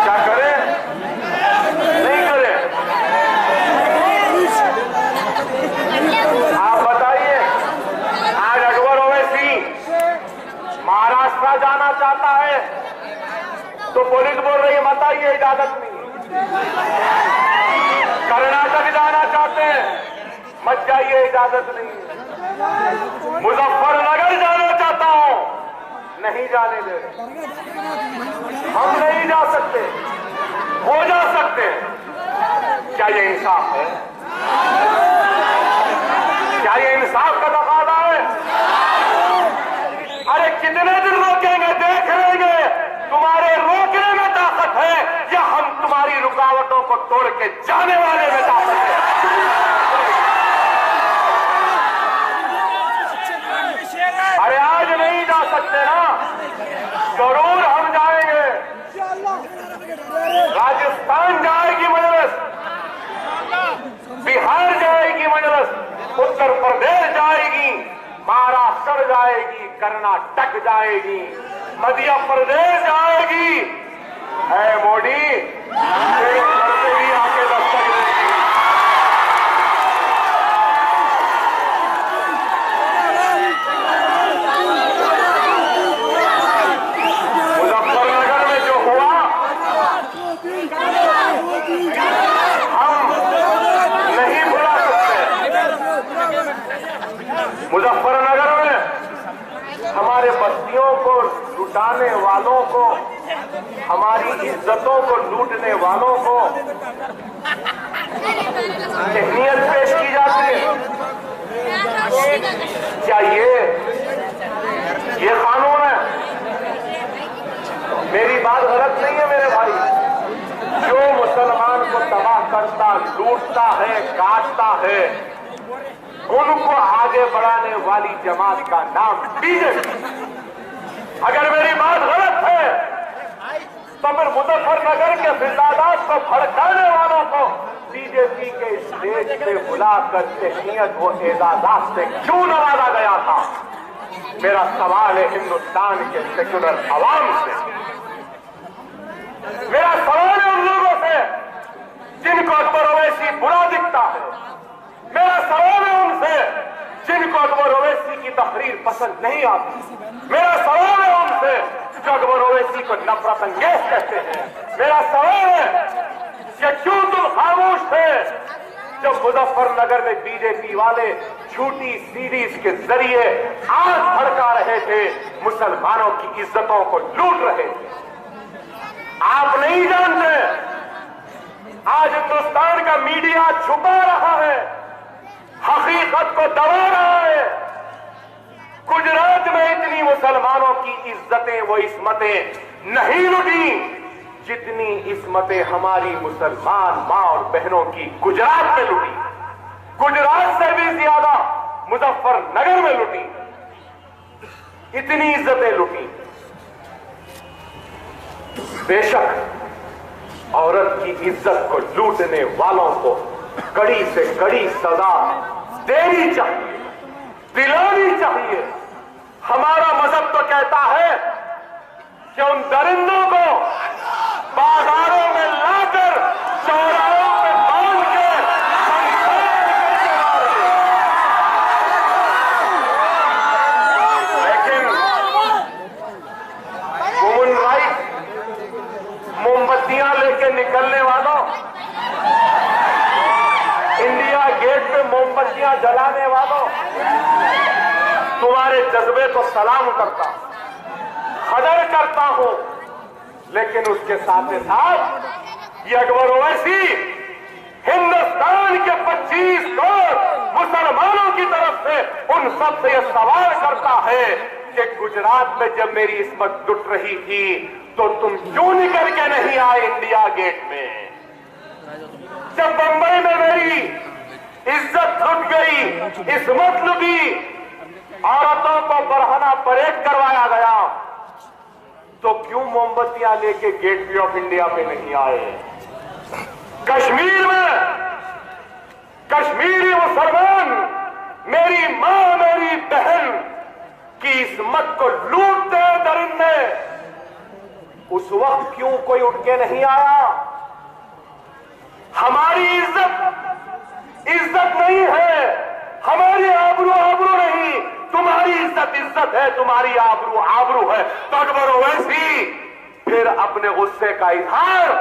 क्या करे? नहीं करे? आप बताइए। आज अकबर ओवैसी महाराष्ट्र जाना चाहता है तो पुलिस बोल रही है बताइए इजाजत नहीं। कर्नाटक जाना चाहते हैं मत जाइए इजाजत नहीं। मुजफ्फरनगर जाना चाहता हूं नहीं जाने दे। हम नहीं जा सकते, वो जा सकते हैं। क्या ये इंसाफ है? क्या ये इंसाफ का तकाजा है? अरे कितने दिन रोकेंगे? देख लेंगे तुम्हारे रोकने में ताकत है या हम तुम्हारी रुकावटों को तोड़ के जाने वाले में ताकत है। अरे आज नहीं जा सकते ना, जरूर हम जाएंगे। राजस्थान जाएगी मजलिस, बिहार जाएगी मजलिस, उत्तर प्रदेश जाएगी, महाराष्ट्र जाएगी, कर्नाटक जाएगी, मध्य प्रदेश जाएगी। है मोदी तेरे घर पे भी आके दस्तक देगी। मुजफ्फरनगर में जो हुआ हम नहीं भुला सकते। मुजफ्फरनगर में हमारे बस्तियों को लुटाने वालों को, हमारी इज्जतों को लूटने वालों को तहनीयत पेश की जाती है। क्या ये कानून है? मेरी बात गलत नहीं है मेरे भाई। जो मुसलमान को तबाह करता, लूटता है, काटता है, उनको आगे बढ़ाने वाली जमात का नाम बीजेपी। अगर मेरी बात गलत है तो फिर मुजफ्फरनगर के जिंदाबाद को भड़काने वालों को बीजेपी के स्टेज पे बुलाकर तहनीयत व एजाजात से क्यों नवाजा गया था? मेरा सवाल है हिंदुस्तान के सेक्युलर अवाम से। मेरा सवाल है उन लोगों से जिनको अकबर ओवैसी बुरा दिखता है। मेरा सवाल है उनसे जिनको अकबर ओवैसी की तकरीर पसंद नहीं आती। मेरा सवाल है उनसे जो अकबर ओवैसी को नफरत अंगेज कहते हैं। मेरा सवाल है कि क्यों तुम खामोश थे जब मुजफ्फरनगर में बीजेपी वाले झूठी सीरीज के जरिए आग भड़का रहे थे, मुसलमानों की इज्जतों को लूट रहे थे। आप नहीं जानते, आज हिंदुस्तान का मीडिया छुपा रहा है, हकीकत को दबा रहा है। गुजरात में इतनी मुसलमानों की इज्जतें व इस्मतें नहीं लुटी जितनी इस्मतें हमारी मुसलमान मां और बहनों की गुजरात में लुटी। गुजरात से भी ज्यादा मुजफ्फरनगर में लुटी। इतनी इज्जतें लुटी। बेशक औरत की इज्जत को लूटने वालों को कड़ी से कड़ी सजा देनी चाहिए, दिलानी चाहिए। हमारा मजहब तो कहता है कि उन दरिंदों को बाजारों में लाकर चौराहों में बांध के लेकिन ह्यूमन राइट मोमबत्तियां लेके निकलने वालों, इंडिया गेट पे मोमबत्तियां जलाने वालों, तुम्हारे जज्बे को सलाम करता हूं, कदर करता हूं, लेकिन उसके साथ साथ ये अकबर ओवैसी हिंदुस्तान के 25 करोड़ मुसलमानों की तरफ से उन सब से यह सवाल करता है कि गुजरात में जब मेरी इस्मत लुट रही थी तो तुम क्यों निकल के नहीं आए इंडिया गेट में? जब बंबई में मेरी इज्जत लुट गई, इस्मत लुटी, औरतों को बरहना परेड करवाया गया, तो क्यों मोमबत्तियां लेके गेटवे ऑफ इंडिया पे नहीं आए? कश्मीर में कश्मीरी मुसलमान मेरी मां, मेरी बहन की इस्मत को लूटते हैं दरिंदे, उस वक्त क्यों कोई उठ के नहीं आया? हमारी इज्जत नहीं है, हमारी आबरू नहीं, तुम्हारी इज्जत है, तुम्हारी आबरू है। तो अकबर ओवैसी फिर अपने गुस्से का इजहार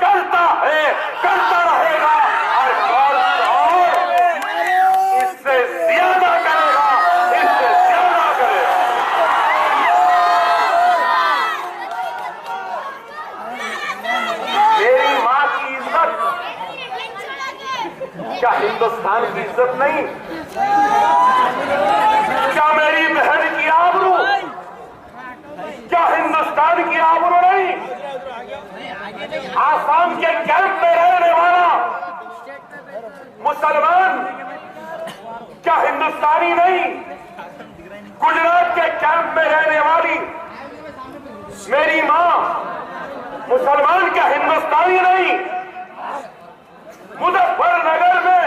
करता है, करता रहेगा और इससे ज्यादा करेगा, इससे ज्यादा करेगा। मेरी मां की इज्जत क्या हिंदुस्तान की इज्जत नहीं? क्या मेरी बहन की आबरू, क्या हिंदुस्तान की आबरू नहीं? आसाम के कैंप में रहने वाला मुसलमान क्या हिंदुस्तानी नहीं? गुजरात के कैंप में रहने वाली मेरी मां मुसलमान क्या हिंदुस्तानी नहीं? मुजफ्फरनगर में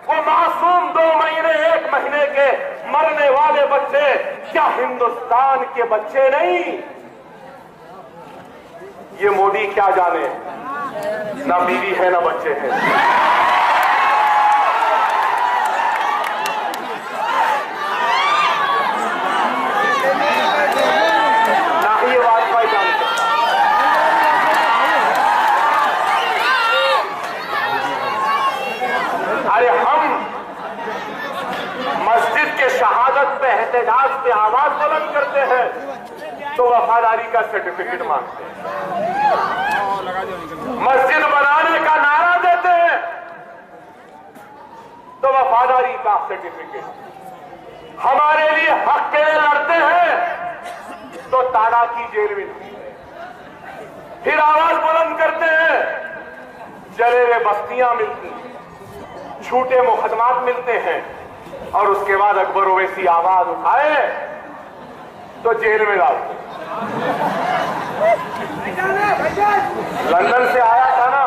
वो मासूम 2 महीने 1 महीने के मरने वाले बच्चे क्या हिंदुस्तान के बच्चे नहीं? ये मोदी क्या जाने, ना बीवी है ना बच्चे हैं। ना ही ये वाजपेयी जानते। अरे हम मस्जिद के शहादत पे, एहतजाज पे आवाज बुलंद करते हैं तो वफादारी का सर्टिफिकेट मांगते हैं। मस्जिद बनाने का नारा देते हैं तो वफादारी का सर्टिफिकेट। हमारे लिए हक के लिए लड़ते हैं तो टाड़ा की जेल में, फिर आवाज बुलंद करते हैं, जले हुए बस्तियां मिलती, छूटे मुकदमात मिलते हैं, और उसके बाद अकबर ओवैसी आवाज उठाए तो जेल में डालते। लंदन से आया था ना,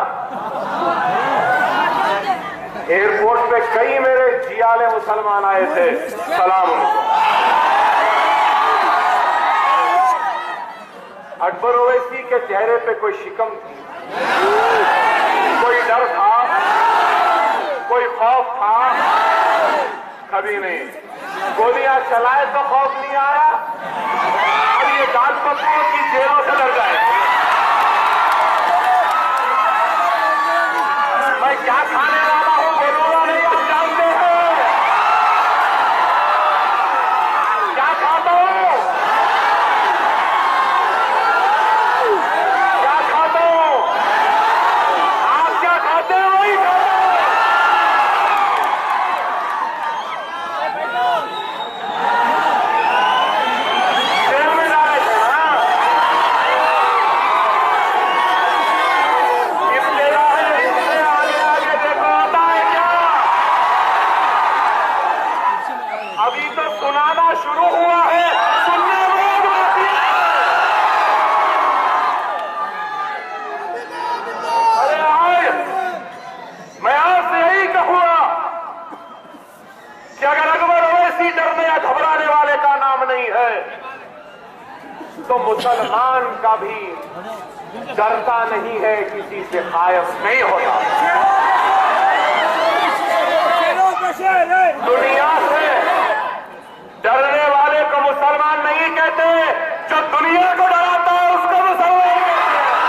एयरपोर्ट पे कई मेरे जियाले मुसलमान आए थे, सलाम उनको। अकबर ओवैसी के चेहरे पे कोई शिकम थी, कोई डर था, कोई खौफ था? कभी नहीं। गोलियां चलाए तो खौफ नहीं आया, अब ये दानपत्रों की जेलों से डर जाए। मैं क्या खाने वाला हूं बोलूंगा नहीं, आप जानते हैं क्या खाता हूं, क्या खाता हूं, आप क्या खाते हैं वही खाता हूं। अभी तो सुनाना शुरू हुआ है, सुनने में बाकी है। अरे आज मैं आपसे यही कहूंगा कि अगर अकबर ओवैसी डरने या घबराने वाले का नाम नहीं है तो मुसलमान का भी डरता नहीं है, किसी से खायफ नहीं होता। दुनिया से डरने वाले को मुसलमान नहीं कहते, जो दुनिया को डराता है उसको मुसलमान कहते हैं।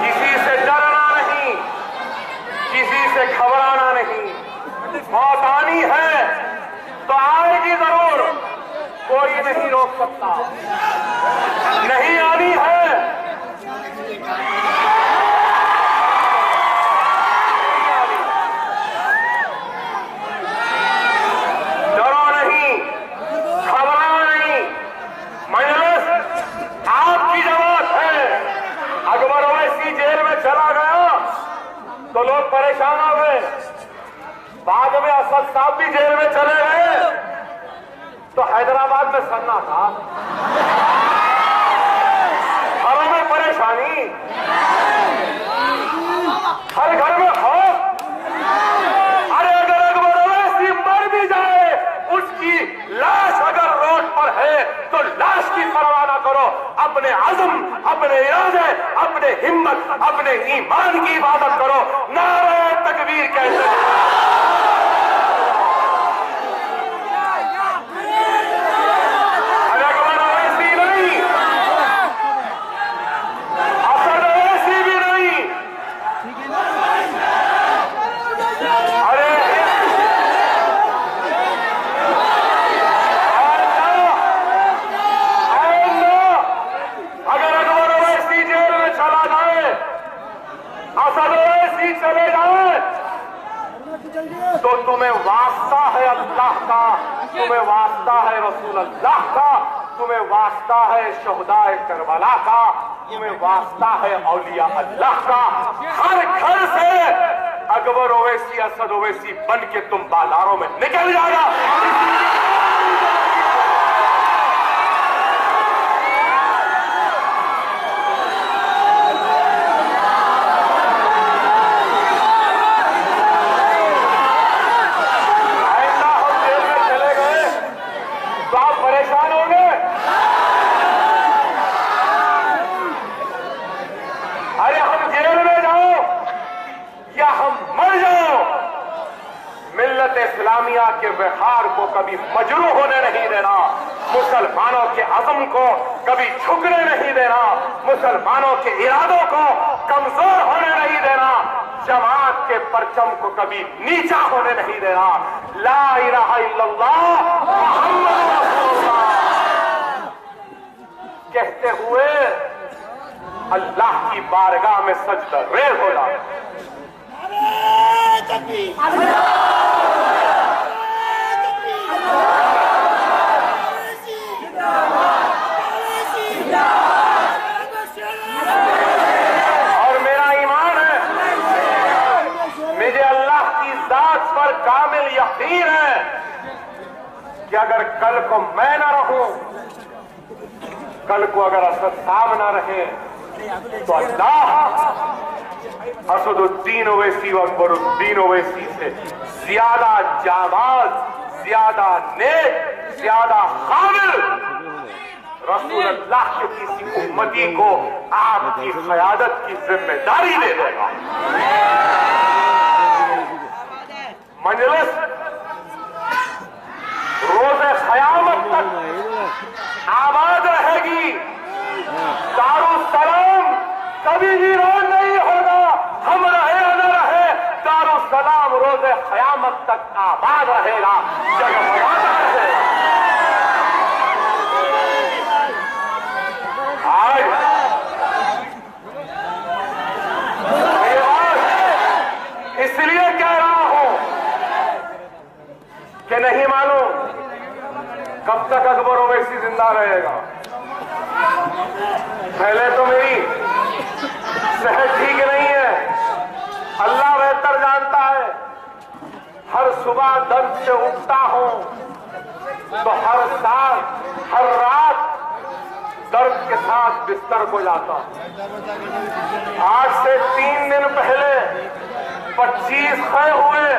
किसी से डरना नहीं, किसी किसी से घबराना नहीं, मौत आनी है तो आएगी जरूर, कोई नहीं रोक सकता। नहीं आनी है, डरो नहीं, घबराओ नहीं। मजलिस आपकी जमात है। अकबर ओवैसी जेल में चला गया तो लोग परेशान हो गए, बाद में असद साहब भी जेल में चले गए तो हैदराबाद में सन्नाटा, घरों में परेशानी, हर घर में खौफ। अरे अगर अकबर ओवैसी मर भी जाए, उसकी लाश अगर रोड पर है तो लाश की परवाह ना करो, अपने अज़म, अपने इरादे, अपने हिम्मत, अपने ईमान की इबादत करो। नारे तकबीर कहते चले जाए तो तुम्हें वास्ता है अल्लाह का, तुम्हें वास्ता है रसूल अल्लाह का, तुम्हें वास्ता है शहदाए करबला का, तुम्हें वास्ता है औलिया अल्लाह का। हर घर से अकबर ओवैसी, असद ओवैसी बन के तुम बाजारों में निकल जाना। इस्लामिया के विहार को कभी मजरू होने नहीं देना, मुसलमानों के अज़म को कभी झुकने नहीं देना, मुसलमानों के इरादों को कमजोर होने नहीं देना, जमात के परचम को कभी नीचा होने नहीं देना। ला इलाहा इल्लल्लाह मुहम्मद रसूलुल्लाह कहते हुए अल्लाह की बारगाह में सजदा रेज़ हो जाओ। और मेरा ईमान है, मुझे अल्लाह की जात पर कामिल यकीन है कि अगर कल को मैं ना रहूं, कल को अगर असद साहब ना रहे तो अल्लाह असदुद्दीन ओवैसी और अकबरुद्दीन ओवैसी से ज्यादा जाबाज, ज्यादा नेक, ज्यादा काबिल रसूल अल्लाह के किसी उम्मती को आपकी क़यादत की जिम्मेदारी दे देगा। मजलिस रोज़े क़यामत तक आबाद रहेगी। दारुस्सलाम कभी भी रोन नहीं होगा, हम रहे या न रहे, दारुस्सलाम रोज़े क़यामत तक आबाद रहेगा, जगमगाता रहेगा। आज ये बात इसलिए कह रहा हूं कि नहीं मालूम कब तक अकबर ओवैसी जिंदा रहेगा। पहले तो मेरी सेहत ठीक नहीं है, अल्लाह बेहतर जानता है। हर सुबह दर्द से उठता हूं तो हर साल, हर रात दर्द के साथ बिस्तर को जाता हूं। आज से 3 दिन पहले 25 खय हुए,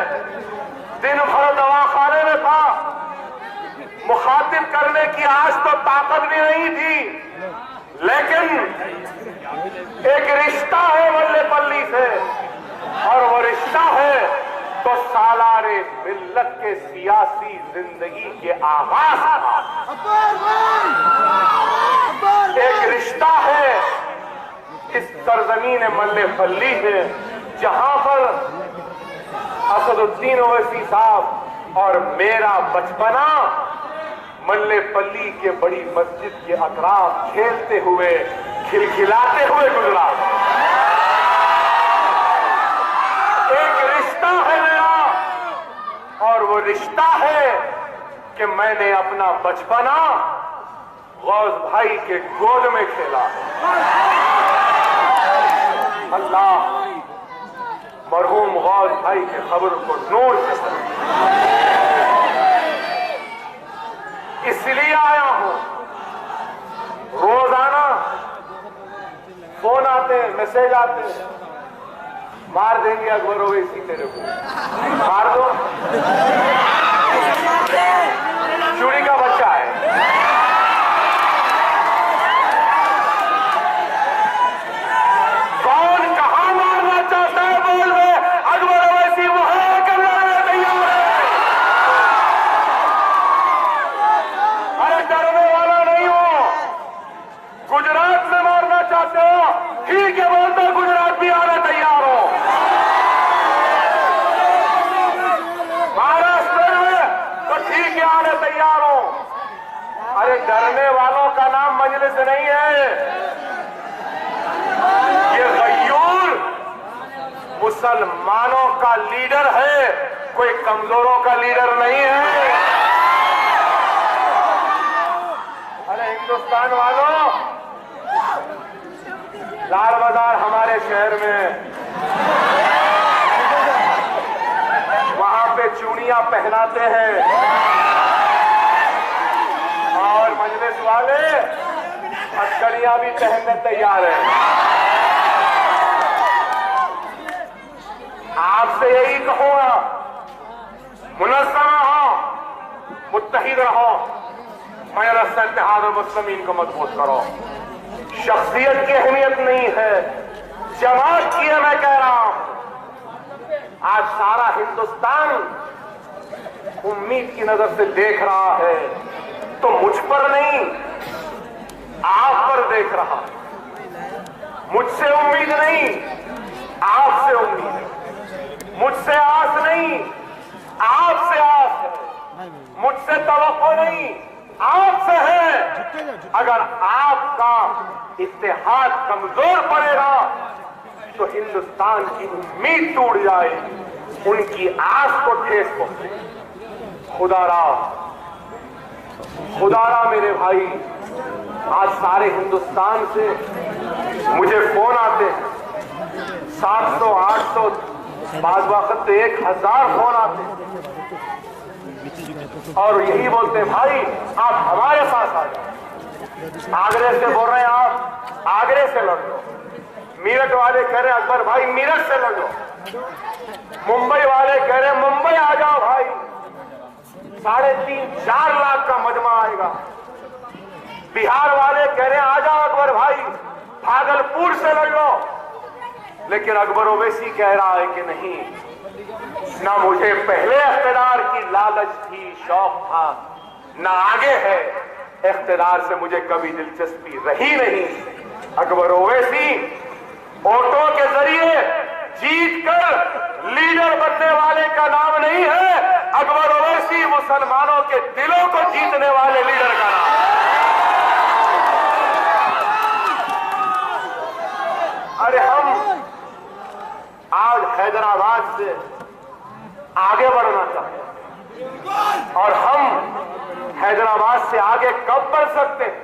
दिन भर दवाखाने में था, मुखातिब करने की आज तो ताकत भी नहीं थी, लेकिन एक रिश्ता है वल्लेपल्ली से, और वो रिश्ता है तो सालारे मिल्लत के सियासी जिंदगी के आगाज का एक रिश्ता है इस सरजमीन मल्लेपल्ली से, जहां पर असदुद्दीन ओवैसी साहब और मेरा बचपना मल्लेपल्ली के बड़ी मस्जिद के अतराफ खेलते हुए खिलखिलाते हुए गुजरा। एक रिश्ता है मेरा और वो रिश्ता है कि मैंने अपना बचपना गौस भाई के गोद में खेला। अल्लाह मरहूम गौस भाई के खबर को नूर से भरे। इसलिए आया हूं, रोजाना फोन आते हैं, मैसेज आते हैं, मार देंगे अकबर ओवैसी तेरे को, मार दो, चूड़ी का बच्चा है। कौन कहां मारना चाहता है बोल रहे, अकबर ओवैसी वहां कर लड़ने तैयार है। अरे डरने वाला नहीं हो, गुजरात में मारना चाहते हो, ठीक है, बोलते गुजरात भी आने तैयार हो। महाराष्ट्र में तो ठीक है, आने तैयार हो। अरे डरने वालों का नाम मजलिस नहीं है, ये गयूर मुसलमानों का लीडर है, कोई कमजोरों का लीडर नहीं है। अरे हिंदुस्तान वालों, लाल बाजार हमारे शहर में, वहां पे चूड़ियां पहनाते हैं और मजलिस वाले हथकड़ियां भी पहनने तैयार हैं। आपसे यही कहूंगा, मुनज़्ज़म रहो, मुत्तहिद रहो, मजलिस इत्तेहाद मुस्लिमीन को मजबूत करो। शख्सियत की अहमियत नहीं है, जमात की है। मैं कह रहा हूं, आज सारा हिंदुस्तान उम्मीद की नजर से देख रहा है, तो मुझ पर नहीं, आप पर देख रहा। मुझसे उम्मीद नहीं, आपसे उम्मीद है। मुझसे आस नहीं, आपसे आस है। मुझसे तवक्को नहीं, आपसे है। अगर आपका इत्तेहाद कमजोर पड़ेगा तो हिंदुस्तान की उम्मीद टूट जाए, उनकी आस को ठेस पहुंचे। खुदारा मेरे भाई, आज सारे हिंदुस्तान से मुझे फोन आते हैं, 700, 800, बाद वक्त तो 1000 फोन आते हैं और यही बोलते हैं, भाई आप हमारे साथ आ जाओ। आगरे से बोल रहे हैं, आप आगरे से लड़ लो। मीरठ वाले कह रहे अकबर भाई मीरठ से लड़ लो। मुंबई वाले कह रहे मुंबई आ जाओ भाई, 3.5-4 लाख का मजमा आएगा। बिहार वाले कह रहे आ जाओ अकबर भाई, भागलपुर से लड़ लो। लेकिन अकबर ओवैसी कह रहा है कि नहीं, ना मुझे पहले इख्तिदार की लालच थी, शौक था, ना आगे है। इख्तिदार से मुझे कभी दिलचस्पी रही नहीं। अकबर ओवैसी वोटों के जरिए जीत कर लीडर बनने वाले का नाम नहीं है, अकबर ओवैसी मुसलमानों के दिलों को जीतने वाले लीडर का नाम है। अरे हम आज हैदराबाद से आगे बढ़ना चाहते हैं और हम हैदराबाद से आगे कब बढ़ सकते हैं?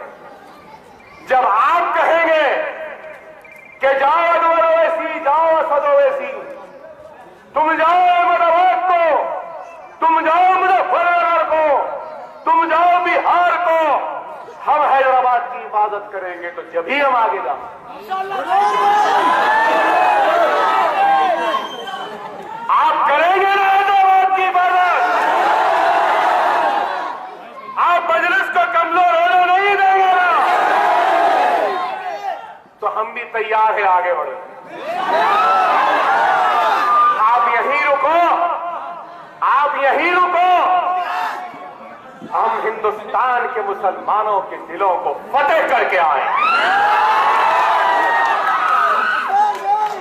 जब आप कहेंगे कि जाओ अकबर ओवैसी, जाओ असद ओवैसी, तुम जाओ अहमदाबाद को, तुम जाओ मुजफ्फरनगर को, तुम जाओ बिहार को, हम हैदराबाद की हिफाजत करेंगे तो जब ही हम आगे जाएंगे। आप करेंगे ना हैदराबाद की हिफाजत? आप मजलिस को कमजोर होने नहीं देंगे ना? तो हम भी तैयार है आगे बढ़े। आप यहीं रुको, आप यहीं रुको। हम हिंदुस्तान के मुसलमानों के दिलों को फतेह करके आए।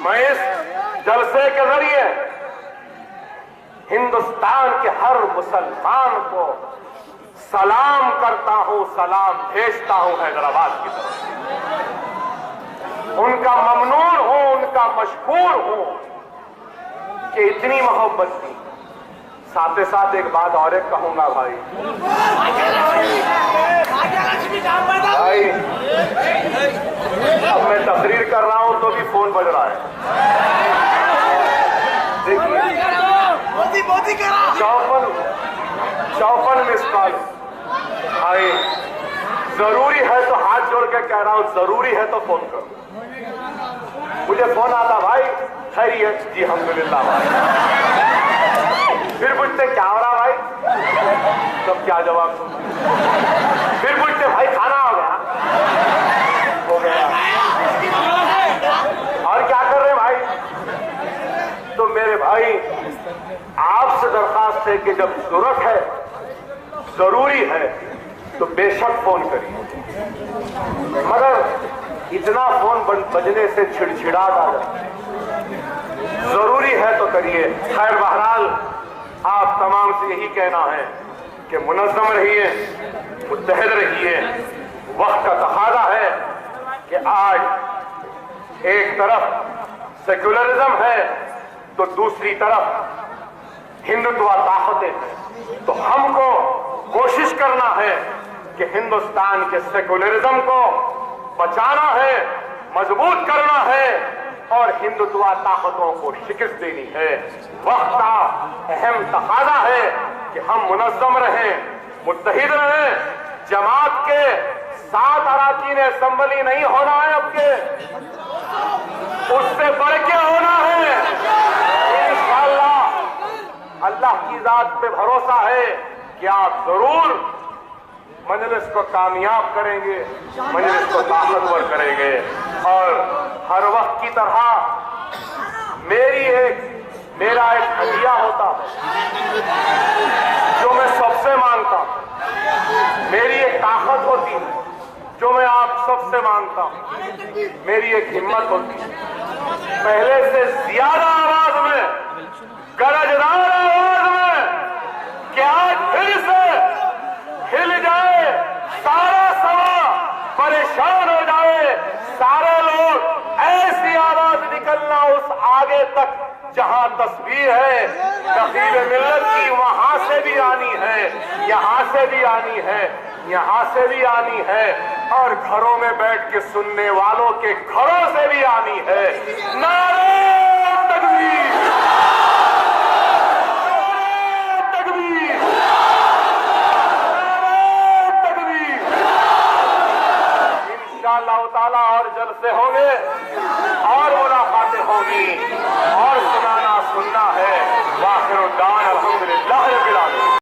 मैं इस जलसे के जरिए हिंदुस्तान के हर मुसलमान को सलाम करता हूं, सलाम भेजता हूं हैदराबाद की तरफ। उनका ममनून हूं, उनका मशकूर हूं कि इतनी मोहब्बत दी। साथ ही साथ एक बात और एक कहूंगा भाई, अब मैं तकरीर कर रहा हूं तो भी फोन बज रहा है। देखिए 54 मिस कॉल भाई, जरूरी है तो हाथ जोड़ के कह रहा हूं, जरूरी है तो फोन करो। मुझे फोन आता भाई खैरियत जी अल्हम्दुलिल्लाह भाई, फिर पूछते क्या हो रहा भाई, तब क्या जवाब दूं, फिर पूछते भाई खाना हो गया, हो गया, और क्या कर रहे भाई। तो मेरे भाई आपसे दरखास्त है कि जब जरूरत है, जरूरी है तो बेशक फोन करिए, मगर इतना फोन बजने से छिड़छिड़ाहट आ जाती है। जरूरी है तो करिए। खैर बहरहाल आप तमाम से यही कहना है कि मुनज़्ज़म रहिए, मुत्तहिद रहिए। वक्त का तकाज़ा है कि आज एक तरफ सेक्युलरिज्म है तो दूसरी तरफ हिंदुत्व ताकतें हैं। तो हमको कोशिश करना है कि हिंदुस्तान के सेक्युलरिज्म को बचाना है, मजबूत करना है और हिंदुत्व ताकतों को शिकस्त देनी है। वक्त का अहम तकाज़ा है कि हम मुनज़्ज़म रहें, मुत्तहिद रहें। जमात के 7 अराकीन असेंबली नहीं होना है, अब के उससे बढ़ के होना है इंशाअल्लाह। अल्लाह की जात पे भरोसा है कि आप जरूर मजलिस को कामयाब करेंगे, मजलिस को ताकतवर करेंगे। और हर वक्त की तरह मेरा एक हदिया होता है जो मैं सबसे मांगता हूं, मेरी एक ताकत होती है जो मैं आप सबसे मांगता हूं, मेरी एक हिम्मत होती है पहले से ज्यादा आवाज में, गरजदार आवाज में, कि आज फिर से हिल जाए सारा समा, परेशान हो जाए सारे लोग, ऐसी आवाज निकलना उस आगे तक जहां तस्वीर है नकीब मिल्लत की, वहां से भी आनी है, यहां से भी आनी है, यहां से भी आनी है, और घरों में बैठ के सुनने वालों के घरों से भी आनी है। नारे तकबीर, इंशाअल्लाह ताला और जलसे होंगे और मुलाकातें होंगी